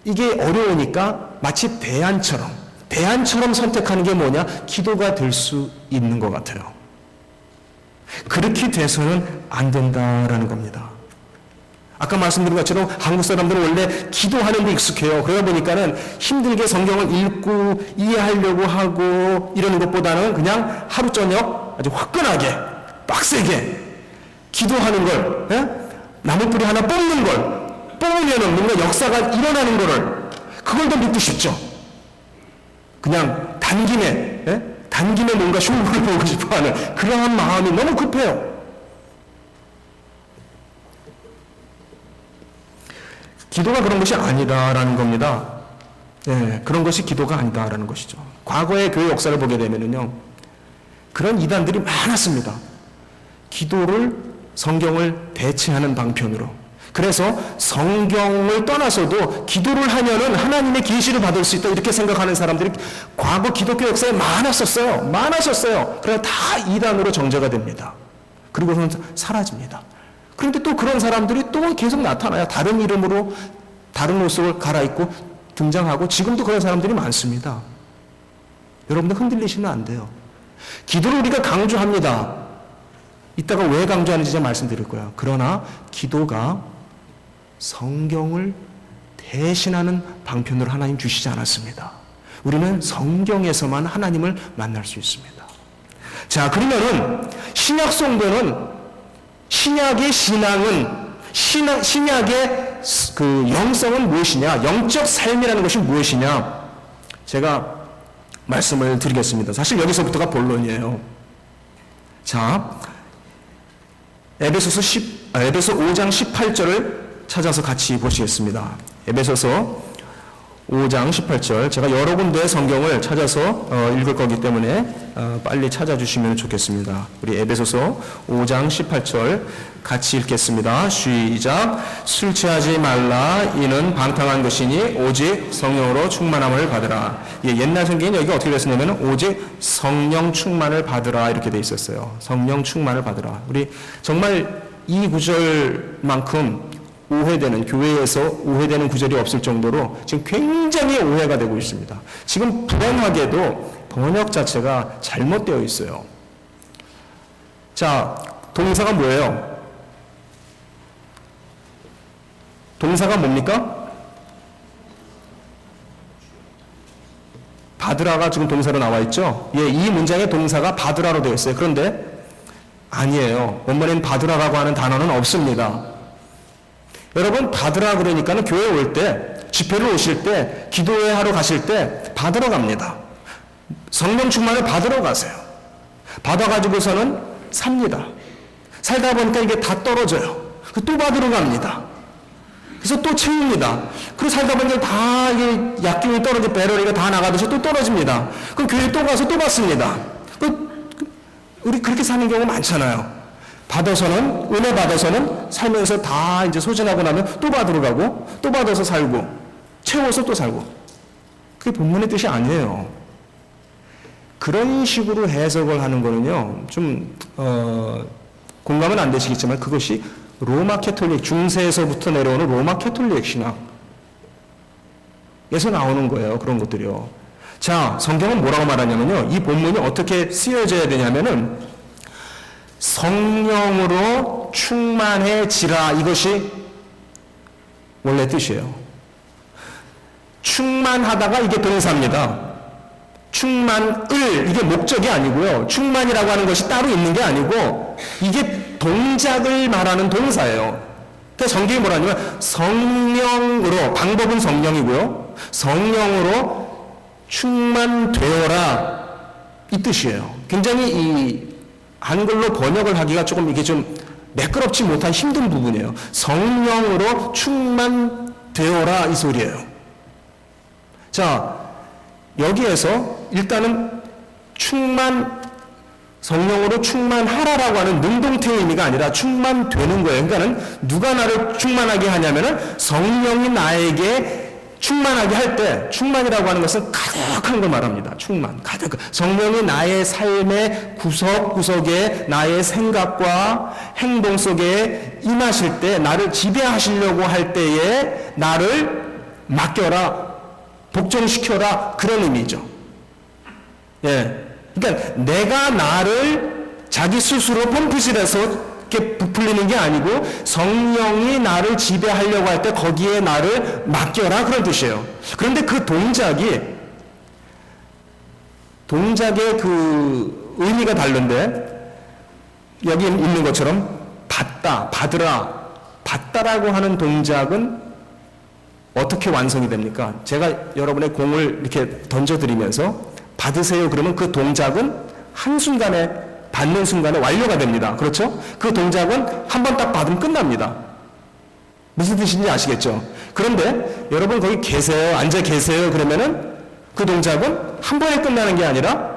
이게 어려우니까 마치 대안처럼 선택하는 게 뭐냐? 기도가 될 수 있는 것 같아요. 그렇게 돼서는 안 된다라는 겁니다. 아까 말씀드린 것처럼 한국 사람들은 원래 기도하는 데 익숙해요. 그러다 보니까는 힘들게 성경을 읽고 이해하려고 하고 이러는 것보다는 그냥 하루 저녁 아주 화끈하게 빡세게 기도하는 걸, 나무뿌리 하나 뽑는 걸, 뽑으면은 뭔가 역사가 일어나는 거를 그걸 더 믿고 싶죠. 그냥 단김에 뭔가 쇼를 보고 싶어하는 그러한 마음이 너무 급해요. 기도가 그런 것이 아니다라는 겁니다. 네, 그런 것이 기도가 아니다라는 것이죠. 과거의 교회 역사를 보게 되면은요, 그런 이단들이 많았습니다. 기도를 성경을 대체하는 방편으로. 그래서 성경을 떠나서도 기도를 하면은 하나님의 계시를 받을 수 있다 이렇게 생각하는 사람들이 과거 기독교 역사에 많았었어요. 그래서 다 이단으로 정죄가 됩니다. 그리고는 사라집니다. 그런데 또 그런 사람들이 또 계속 나타나요. 다른 이름으로 다른 옷을 갈아입고 등장하고 지금도 그런 사람들이 많습니다. 여러분들 흔들리시면 안 돼요. 기도를 우리가 강조합니다. 이따가 왜 강조하는지 제가 말씀드릴 거예요. 그러나 기도가 성경을 대신하는 방편으로 하나님 주시지 않았습니다. 우리는 성경에서만 하나님을 만날 수 있습니다. 자, 그러면은 신약 성도는 신약의 신앙은 신약의 그 영성은 무엇이냐? 영적 삶이라는 것이 무엇이냐? 제가 말씀을 드리겠습니다. 사실 여기서부터가 본론이에요. 자, 에베소서 5장 18절을 찾아서 같이 보시겠습니다. 에베소서 5장 18절. 제가 여러 군데의 성경을 찾아서 읽을 거기 때문에 빨리 찾아주시면 좋겠습니다. 우리 에베소서 5장 18절 같이 읽겠습니다. 시작. 술 취하지 말라. 이는 방탕한 것이니 오직 성령으로 충만함을 받으라. 예, 옛날 성경은 여기가 어떻게 됐었냐면 오직 성령 충만을 받으라 이렇게 돼 있었어요. 성령 충만을 받으라. 우리 정말 이 구절만큼 오해되는, 교회에서 오해되는 구절이 없을 정도로 지금 굉장히 오해가 되고 있습니다. 지금 불행하게도 번역 자체가 잘못되어 있어요. 자, 동사가 뭐예요? 동사가 뭡니까? 받으라가 지금 동사로 나와 있죠? 예, 이 문장의 동사가 받으라로 되어 있어요. 그런데 아니에요. 원문에는 받으라라고 하는 단어는 없습니다. 여러분, 받으라 그러니까는 교회 올 때, 집회를 오실 때, 기도회 하러 가실 때 받으러 갑니다. 성령 충만을 받으러 가세요. 받아가지고서는 삽니다. 살다 보니까 이게 다 떨어져요. 또 받으러 갑니다. 그래서 또 채웁니다. 그리고 살다 보니까 다 이게 약균이 떨어져 배럴이가 다 나가듯이 또 떨어집니다. 그럼 교회 또 가서 또 받습니다. 우리 그렇게 사는 경우 많잖아요. 받아서는, 은혜 받아서는 살면서 다 이제 소진하고 나면 또 받으러 가고, 또 받아서 살고, 채워서 또 살고. 그게 본문의 뜻이 아니에요. 그런 식으로 해석을 하는 거는요, 좀, 공감은 안 되시겠지만 그것이 로마 캐톨릭, 중세에서부터 내려오는 로마 캐톨릭 신학에서 나오는 거예요. 그런 것들이요. 자, 성경은 뭐라고 말하냐면요, 이 본문이 어떻게 쓰여져야 되냐면은 성령으로 충만해지라, 이것이 원래 뜻이에요. 충만하다가 이게 동사입니다. 충만을, 이게 목적이 아니고요. 충만이라고 하는 것이 따로 있는 게 아니고 이게 동작을 말하는 동사예요. 그래서 성경이 뭐라냐면 성령으로, 방법은 성령이고요. 성령으로 충만되어라, 이 뜻이에요. 굉장히 이 한글로 번역을 하기가 조금 이게 좀 매끄럽지 못한 힘든 부분이에요. 성령으로 충만되어라, 이 소리예요. 자, 여기에서 일단은 성령으로 충만하라라고 하는 능동태의 의미가 아니라 충만되는 거예요. 그러니까는 누가 나를 충만하게 하냐면은 성령이 나에게 충만하게 할 때, 충만이라고 하는 것은 가득한 걸 말합니다. 충만, 가득. 성령이 나의 삶의 구석구석에 나의 생각과 행동 속에 임하실 때, 나를 지배하시려고 할 때에 나를 맡겨라, 복종시켜라, 그런 의미죠. 예. 그러니까 내가 나를 자기 스스로 펌프질해서 이렇게 부풀리는 게 아니고 성령이 나를 지배하려고 할 때 거기에 나를 맡겨라, 그런 뜻이에요. 그런데 그 동작의 그 의미가 다른데 여기 있는 것처럼 받다, 받다라고 하는 동작은 어떻게 완성이 됩니까? 제가 여러분의 공을 이렇게 던져드리면서 받으세요 그러면 그 동작은 한순간에, 받는 순간에 완료가 됩니다. 그렇죠? 그 동작은 한 번 딱 받으면 끝납니다. 무슨 뜻인지 아시겠죠? 그런데 여러분 거기 계세요, 앉아 계세요 그러면은 그 동작은 한 번에 끝나는 게 아니라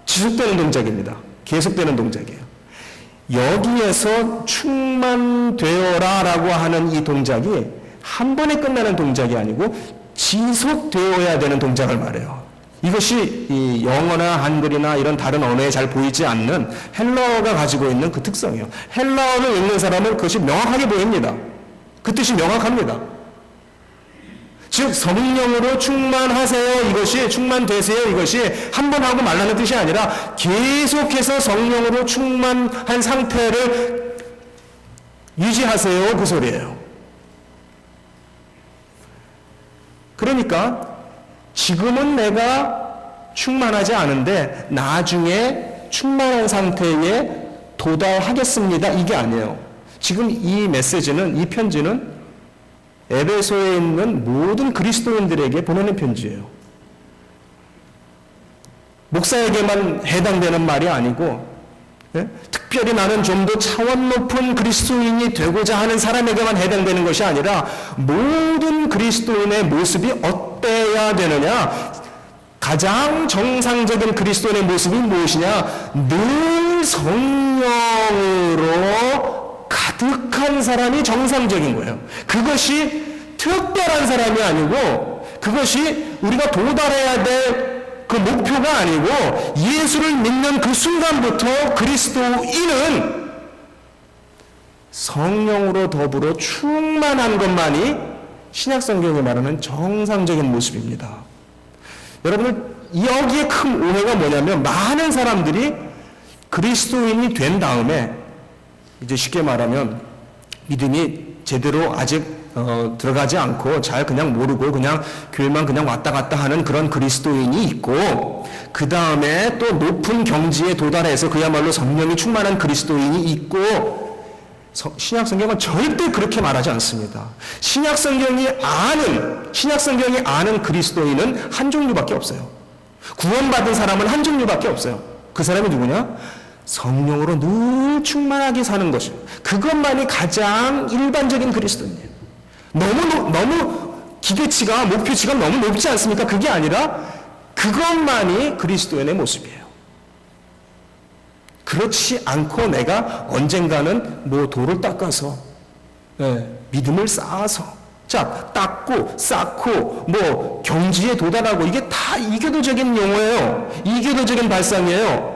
지속되는 동작입니다. 계속되는 동작이에요. 여기에서 충만되어라 라고 하는 이 동작이 한 번에 끝나는 동작이 아니고 지속되어야 되는 동작을 말해요. 이것이 이 영어나 한글이나 이런 다른 언어에 잘 보이지 않는 헬라어가 가지고 있는 그 특성이에요. 헬라어를 읽는 사람은 그것이 명확하게 보입니다. 그 뜻이 명확합니다. 즉 성령으로 충만하세요, 이것이 충만되세요, 이것이 한 번 하고 말라는 뜻이 아니라 계속해서 성령으로 충만한 상태를 유지하세요, 그 소리예요. 그러니까 지금은 내가 충만하지 않은데 나중에 충만한 상태에 도달하겠습니다. 이게 아니에요. 지금 이 메시지는, 이 편지는 에베소에 있는 모든 그리스도인들에게 보내는 편지예요. 목사에게만 해당되는 말이 아니고, 예? 특별히 나는 좀 더 차원 높은 그리스도인이 되고자 하는 사람에게만 해당되는 것이 아니라 모든 그리스도인의 모습이 어때야 되느냐? 가장 정상적인 그리스도인의 모습이 무엇이냐? 늘 성령으로 가득한 사람이 정상적인 거예요. 그것이 특별한 사람이 아니고, 그것이 우리가 도달해야 될 그 목표가 아니고, 예수를 믿는 그 순간부터 그리스도인은 성령으로 더불어 충만한 것만이 신약성경이 말하는 정상적인 모습입니다. 여러분들, 여기에 큰 오해가 뭐냐면, 많은 사람들이 그리스도인이 된 다음에, 이제 쉽게 말하면 믿음이 제대로 아직 들어가지 않고 잘 그냥 모르고 그냥 교회만 그냥 왔다 갔다 하는 그런 그리스도인이 있고, 그 다음에 또 높은 경지에 도달해서 그야말로 성령이 충만한 그리스도인이 있고, 신약성경은 절대 그렇게 말하지 않습니다. 신약성경이 아는 그리스도인은 한 종류밖에 없어요. 구원받은 사람은 한 종류밖에 없어요. 그 사람이 누구냐? 성령으로 늘 충만하게 사는 것이요. 그것만이 가장 일반적인 그리스도인이에요. 너무 기대치가, 목표치가 너무 높지 않습니까? 그게 아니라 그것만이 그리스도인의 모습이에요. 그렇지 않고 내가 언젠가는 뭐 돌을 닦아서, 믿음을 쌓아서, 자, 닦고 쌓고 뭐 경지에 도달하고, 이게 다 이교도적인 용어예요. 이교도적인 발상이에요.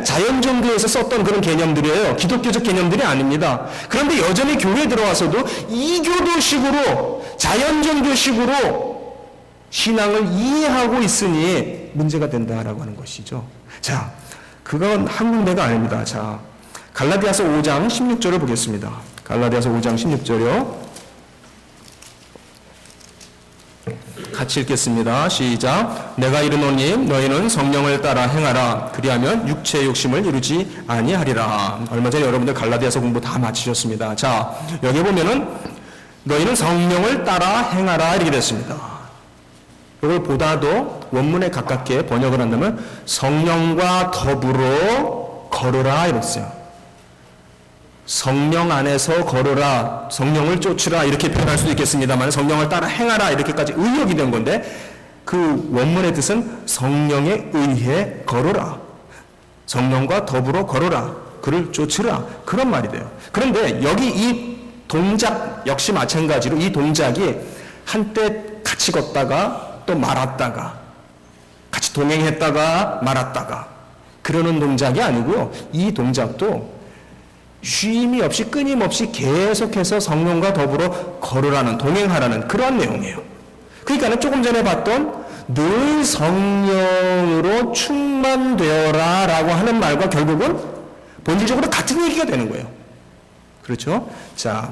자연종교에서 썼던 그런 개념들이에요. 기독교적 개념들이 아닙니다. 그런데 여전히 교회에 들어와서도 이교도식으로, 자연종교식으로 신앙을 이해하고 있으니 문제가 된다라고 하는 것이죠. 자, 그건 한 군데가 아닙니다. 자, 갈라디아서 5장 16절을 보겠습니다. 갈라디아서 5장 16절이요. 같이 읽겠습니다. 시작. 내가 이르노니 너희는 성령을 따라 행하라. 그리하면 육체의 욕심을 이루지 아니하리라. 얼마 전에 여러분들 갈라디아서 공부 다 마치셨습니다. 자, 여기 보면은 너희는 성령을 따라 행하라 이렇게 됐습니다. 이걸 보다도 원문에 가깝게 번역을 한다면 성령과 더불어 걸으라 이랬어요. 성령 안에서 걸으라, 성령을 쫓으라 이렇게 표현할 수도 있겠습니다만, 성령을 따라 행하라 이렇게까지 의역이 된 건데, 그 원문의 뜻은 성령에 의해 걸으라, 성령과 더불어 걸으라, 그를 쫓으라, 그런 말이 돼요. 그런데 여기 이 동작 역시 마찬가지로 이 동작이 한때 같이 걷다가 또 말았다가, 같이 동행했다가 말았다가 그러는 동작이 아니고요. 이 동작도 쉼이 없이 끊임없이 계속해서 성령과 더불어 걸으라는, 동행하라는 그러한 내용이에요. 그러니까 조금 전에 봤던 늘 성령으로 충만되어라 라고 하는 말과 결국은 본질적으로 같은 얘기가 되는 거예요. 그렇죠? 자,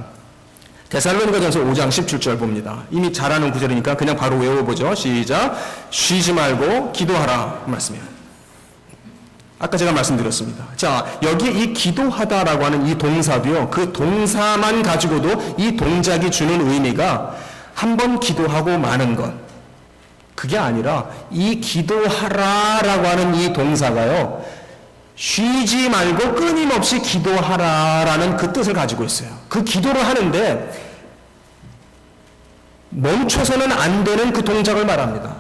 데살로니가전서 5장 17절 봅니다. 이미 잘 아는 구절이니까 그냥 바로 외워보죠. 시작. 쉬지 말고 기도하라 말씀이에요. 아까 제가 말씀드렸습니다. 자, 여기 이 기도하다라고 하는 이 동사도요, 그 동사만 가지고도 이 동작이 주는 의미가 한 번 기도하고 마는 것, 그게 아니라 이 기도하라라고 하는 이 동사가요, 쉬지 말고 끊임없이 기도하라라는 그 뜻을 가지고 있어요. 그 기도를 하는데 멈춰서는 안 되는 그 동작을 말합니다.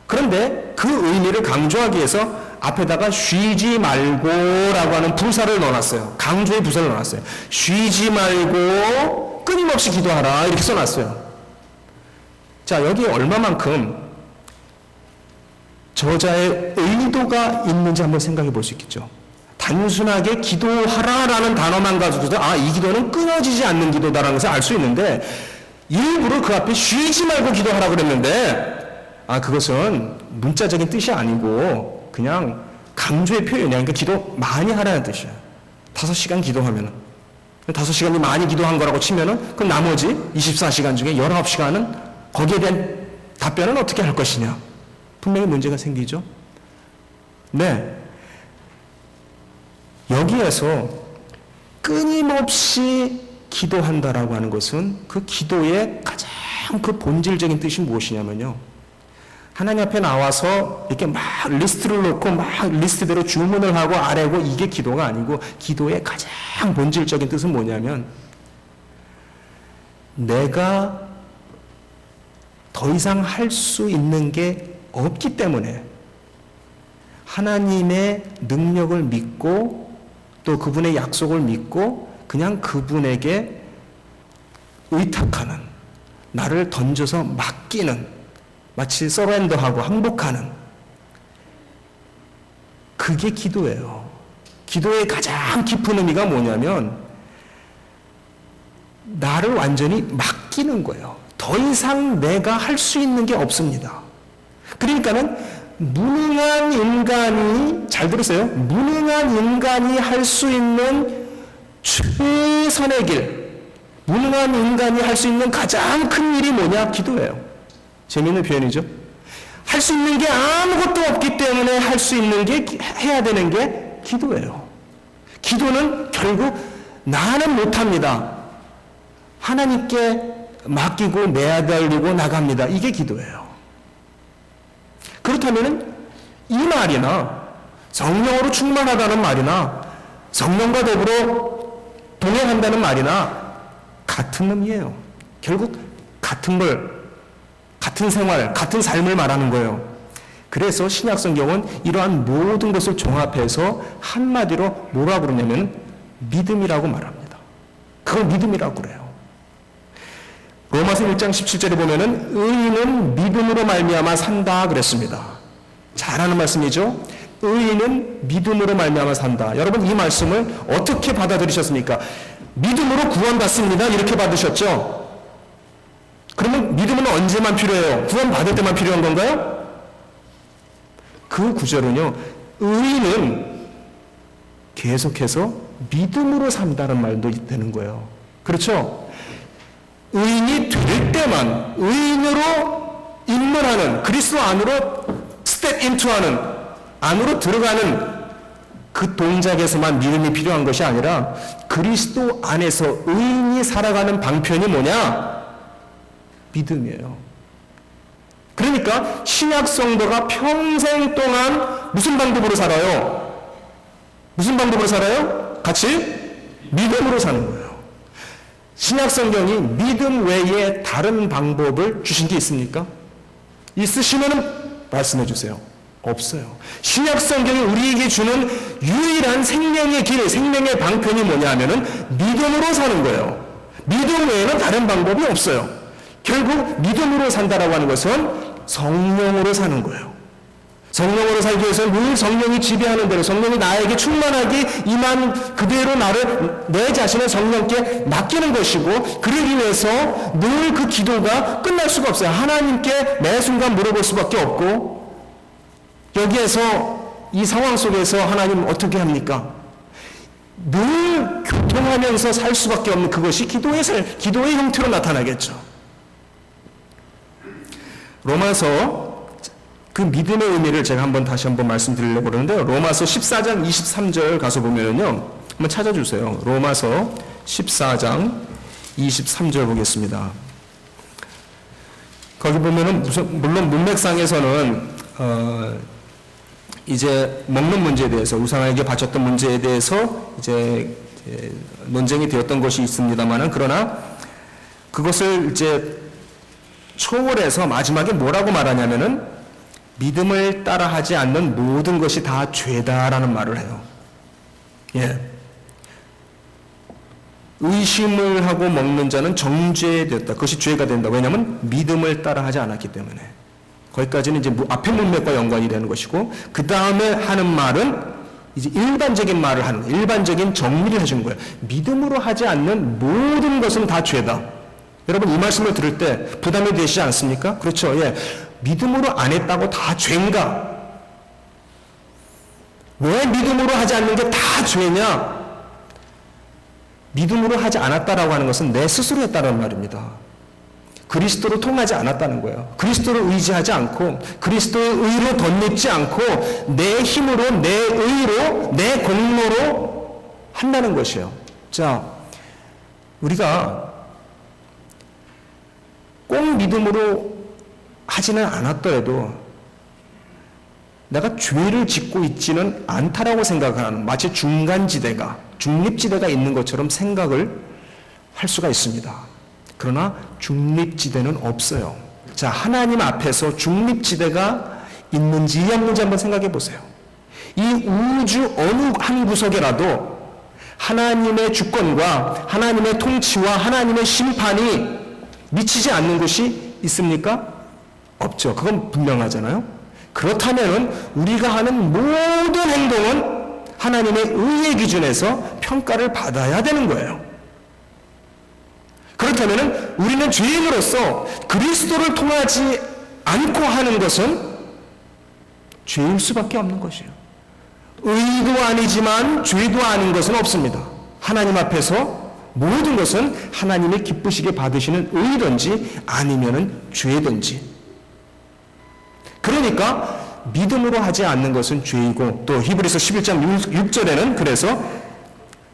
그런데 그 의미를 강조하기 위해서 앞에다가 쉬지 말고라고 하는 부사를 넣어놨어요. 강조의 부사를 넣어놨어요. 쉬지 말고 끊임없이 기도하라 이렇게 써놨어요. 자, 여기 얼마만큼 저자의 의도가 있는지 한번 생각해 볼 수 있겠죠. 단순하게 기도하라라는 단어만 가지고도 이 기도는 끊어지지 않는 기도다라는 것을 알 수 있는데, 일부러 그 앞에 쉬지 말고 기도하라 그랬는데, 그것은 문자적인 뜻이 아니고 그냥 강조의 표현이야. 그러니까 기도 많이 하라는 뜻이야. 5시간 기도하면은, 5시간이 많이 기도한 거라고 치면은, 그럼 나머지 24시간 중에 19시간은 거기에 대한 답변은 어떻게 할 것이냐. 분명히 문제가 생기죠. 네. 5시간 기도하고 19시간은 거기에 대한 답변은 어떻게 할 것이냐. 분명히 문제가 생기죠. 네. 5시간 기도하고 19시간은 거기에 대한 답변은 어떻게 할 것이냐. 분명히 문제가 생기죠. 네. 5시간 기도하고 19시간은 거기에 대한 답변은 어떻게 할 것이냐. 분명히 문제가 생기죠. 여기에서 끊임없이 기도한다라고 하는 것은 그 기도의 가장 그 본질적인 뜻이 무엇이냐면요. 하나님 앞에 나와서 이렇게 막 리스트를 놓고 막 리스트대로 주문을 하고 아뢰고 이게 기도가 아니고 기도의 가장 본질적인 뜻은 뭐냐면 내가 더 이상 할 수 있는 게 없기 때문에 하나님의 능력을 믿고 또 그분의 약속을 믿고 그냥 그분에게 의탁하는, 나를 던져서 맡기는, 마치 서렌더하고 항복하는, 그게 기도예요. 기도의 가장 깊은 의미가 뭐냐면 나를 완전히 맡기는 거예요. 더 이상 내가 할 수 있는 게 없습니다. 그러니까는 무능한 인간이, 잘 들으세요, 무능한 인간이 할 수 있는 최선의 길, 무능한 인간이 할 수 있는 가장 큰 일이 뭐냐? 기도예요. 재미있는 표현이죠. 할 수 있는 게 아무것도 없기 때문에 할 수 있는 게, 해야 되는 게 기도예요. 기도는 결국 나는 못합니다. 하나님께 맡기고 내달리고 나갑니다. 이게 기도예요. 그렇다면 이 말이나 성령으로 충만하다는 말이나 성령과 더불어 동행한다는 말이나 같은 의미예요. 결국 같은 걸, 같은 생활, 같은 삶을 말하는 거예요. 그래서 신약 성경은 이러한 모든 것을 종합해서 한마디로 뭐라고 그러냐면 믿음이라고 말합니다. 그걸 믿음이라고 그래요. 로마서 1장 17절에 보면은 의인은 믿음으로 말미암아 산다 그랬습니다. 잘하는 말씀이죠. 의인은 믿음으로 말미암아 산다. 여러분 이 말씀을 어떻게 받아들이셨습니까? 믿음으로 구원받습니다. 이렇게 받으셨죠? 그러면 믿음은 언제만 필요해요? 구원 받을 때만 필요한 건가요? 그 구절은요, 의인은 계속해서 믿음으로 산다는 말도 되는 거예요. 그렇죠? 의인이 될 때만, 의인으로 입문하는, 그리스도 안으로 스텝 인투 하는, 안으로 들어가는 그 동작에서만 믿음이 필요한 것이 아니라 그리스도 안에서 의인이 살아가는 방편이 뭐냐? 믿음이에요. 그러니까 신약 성도가 평생 동안 무슨 방법으로 살아요? 무슨 방법으로 살아요? 같이 믿음으로 사는 거예요. 신약 성경이 믿음 외에 다른 방법을 주신 게 있습니까? 있으시면 말씀해 주세요. 없어요. 신약 성경이 우리에게 주는 유일한 생명의 길, 생명의 방편이 뭐냐 하면은 믿음으로 사는 거예요. 믿음 외에는 다른 방법이 없어요. 결국 믿음으로 산다라고 하는 것은 성령으로 사는 거예요. 성령으로 살기 위해서는 늘 성령이 지배하는 대로, 성령이 나에게 충만하게 임한 그대로 나를, 내 자신을 성령께 맡기는 것이고, 그러기 위해서 늘 그 기도가 끝날 수가 없어요. 하나님께 매 순간 물어볼 수밖에 없고, 여기에서 이 상황 속에서 하나님 어떻게 합니까? 늘 교통하면서 살 수밖에 없는 그것이 기도의 형태로 나타나겠죠. 로마서 그 믿음의 의미를 제가 다시 한번 말씀드리려고 그러는데요. 로마서 14장 23절 가서 보면은요, 한번 찾아주세요. 로마서 14장 23절 보겠습니다. 거기 보면은 물론 문맥상에서는 이제 먹는 문제에 대해서, 우상에게 바쳤던 문제에 대해서 이제 논쟁이 되었던 것이 있습니다만은, 그러나 그것을 이제 초월해서 마지막에 뭐라고 말하냐면은 믿음을 따라하지 않는 모든 것이 다 죄다라는 말을 해요. 예. 의심을 하고 먹는 자는 정죄되었다. 그것이 죄가 된다. 왜냐하면 믿음을 따라하지 않았기 때문에. 거기까지는 이제 앞에 문맥과 연관이 되는 것이고, 그 다음에 하는 말은 이제 일반적인 말을 하는 거예요. 일반적인 정리를 해준 거예요. 믿음으로 하지 않는 모든 것은 다 죄다. 여러분 이 말씀을 들을 때 부담이 되시지 않습니까? 그렇죠. 예. 믿음으로 안 했다고 다 죄인가? 왜 믿음으로 하지 않는 게 다 죄냐? 믿음으로 하지 않았다라고 하는 것은 내 스스로 했다는 말입니다. 그리스도로 통하지 않았다는 거예요. 그리스도를 의지하지 않고 그리스도의 의로 덧입지 않고 내 힘으로, 내 의로, 내 공로로 한다는 것이에요. 자, 우리가 꼭 믿음으로 하지는 않았더라도 내가 죄를 짓고 있지는 않다라고 생각하는 마치 중립지대가 있는 것처럼 생각을 할 수가 있습니다. 그러나 중립지대는 없어요. 자, 하나님 앞에서 중립지대가 있는지 없는지 한번 생각해 보세요. 이 우주 어느 한 구석에라도 하나님의 주권과 하나님의 통치와 하나님의 심판이 미치지 않는 곳이 있습니까? 없죠. 그건 분명하잖아요. 그렇다면 우리가 하는 모든 행동은 하나님의 의의 기준에서 평가를 받아야 되는 거예요. 그렇다면 우리는 죄인으로서 그리스도를 통하지 않고 하는 것은 죄일 수밖에 없는 것이에요. 의도 아니지만 죄도 아닌 것은 없습니다. 하나님 앞에서 모든 것은 하나님이 기쁘시게 받으시는 의든지 아니면은 죄든지. 그러니까 믿음으로 하지 않는 것은 죄이고, 또 히브리서 11장 6절에는 그래서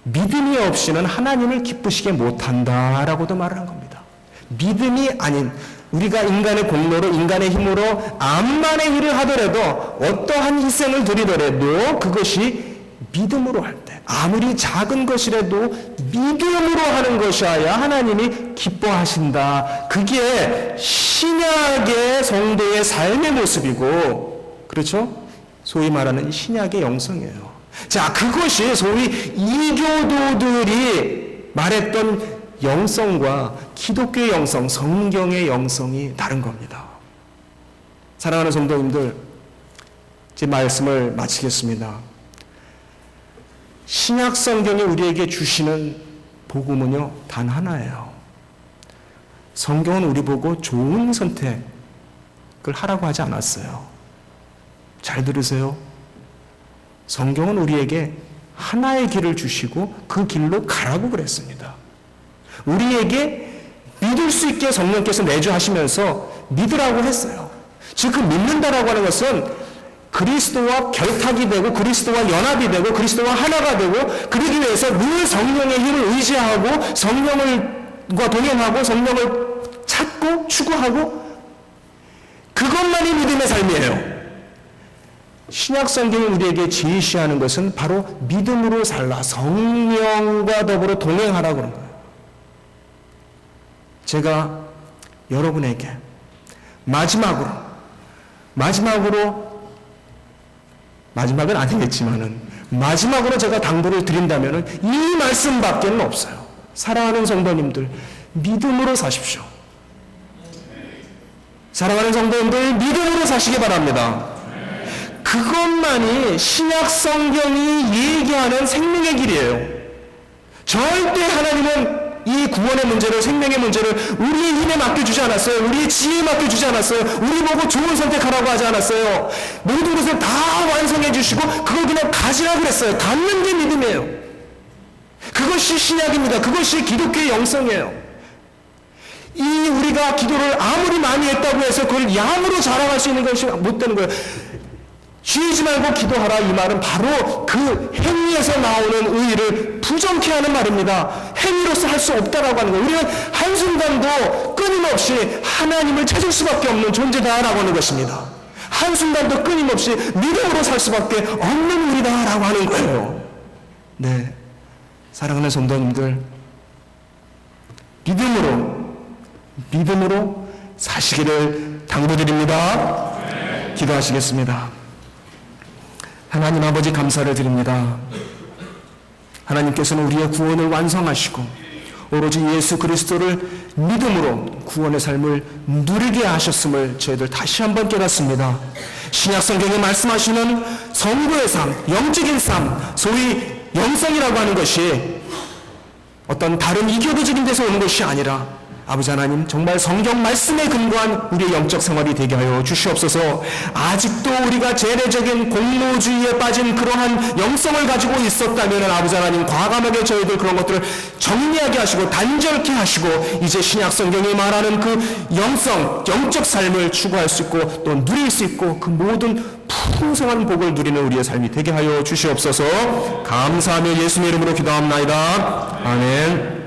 믿음이 없이는 하나님을 기쁘시게 못한다라고도 말을 한 겁니다. 믿음이 아닌, 우리가 인간의 공로로 인간의 힘으로 암만의 일을 하더라도 어떠한 희생을 드리더라도 그것이 믿음으로 할 때, 아무리 작은 것이라도 믿음으로 하는 것이어야 하나님이 기뻐하신다. 그게 신약의 성도의 삶의 모습이고, 그렇죠? 소위 말하는 신약의 영성이에요. 자, 그것이 소위 이교도들이 말했던 영성과 기독교의 영성, 성경의 영성이 다른 겁니다. 사랑하는 성도님들, 제 말씀을 마치겠습니다. 신약 성경이 우리에게 주시는 복음은요, 단 하나예요. 성경은 우리 보고 좋은 선택을 하라고 하지 않았어요. 잘 들으세요. 성경은 우리에게 하나의 길을 주시고 그 길로 가라고 그랬습니다. 우리에게 믿을 수 있게 성령께서 내주하시면서 믿으라고 했어요. 즉, 그 믿는다라고 하는 것은 그리스도와 결탁이 되고 그리스도와 연합이 되고 그리스도와 하나가 되고, 그러기 위해서 늘 성령의 힘을 의지하고 성령과 동행하고 성령을 찾고 추구하고, 그것만이 믿음의 삶이에요. 신약 성경이 우리에게 제시하는 것은 바로 믿음으로 살라, 성령과 더불어 동행하라고 그런 거예요. 제가 여러분에게 마지막은 아니겠지만은 마지막으로 제가 당부를 드린다면은 이 말씀밖에는 없어요. 사랑하는 성도님들, 믿음으로 사십시오. 사랑하는 성도님들, 믿음으로 사시기 바랍니다. 그것만이 신약 성경이 얘기하는 생명의 길이에요. 절대 하나님은 이 구원의 문제를, 생명의 문제를 우리의 힘에 맡겨주지 않았어요. 우리의 지혜에 맡겨주지 않았어요. 우리 보고 좋은 선택하라고 하지 않았어요. 모든 것을 다 완성해 주시고 그걸 그냥 가지라고 그랬어요. 갖는 게 믿음이에요. 그것이 신약입니다. 그것이 기독교의 영성이에요. 이 우리가 기도를 아무리 많이 했다고 해서 그걸 양으로 자랑할 수 있는 것이 못 되는 거예요. 쉬지 말고 기도하라, 이 말은 바로 그 행위에서 나오는 의의를 부정케 하는 말입니다. 행위로서 할 수 없다라고 하는 거예요. 우리는 한순간도 끊임없이 하나님을 찾을 수밖에 없는 존재다라고 하는 것입니다. 한순간도 끊임없이 믿음으로 살 수밖에 없는 우리다라고 하는 거예요. 네, 사랑하는 성도님들, 믿음으로 사시기를 당부드립니다. 기도하시겠습니다. 하나님 아버지, 감사를 드립니다. 하나님께서는 우리의 구원을 완성하시고 오로지 예수 그리스도를 믿음으로 구원의 삶을 누리게 하셨음을 저희들 다시 한번 깨닫습니다. 신약 성경에 말씀하시는 성도의 삶, 영적인 삶, 소위 영성이라고 하는 것이 어떤 다른 이교도적인 데서 오는 것이 아니라 아버지 하나님, 정말 성경 말씀에 근거한 우리의 영적 생활이 되게 하여 주시옵소서. 아직도 우리가 재래적인 공로주의에 빠진 그러한 영성을 가지고 있었다면 아버지 하나님, 과감하게 저희들 그런 것들을 정리하게 하시고 단절케 하시고 이제 신약 성경이 말하는 그 영성, 영적 삶을 추구할 수 있고 또 누릴 수 있고 그 모든 풍성한 복을 누리는 우리의 삶이 되게 하여 주시옵소서. 감사하며 예수님의 이름으로 기도합나이다. 아멘.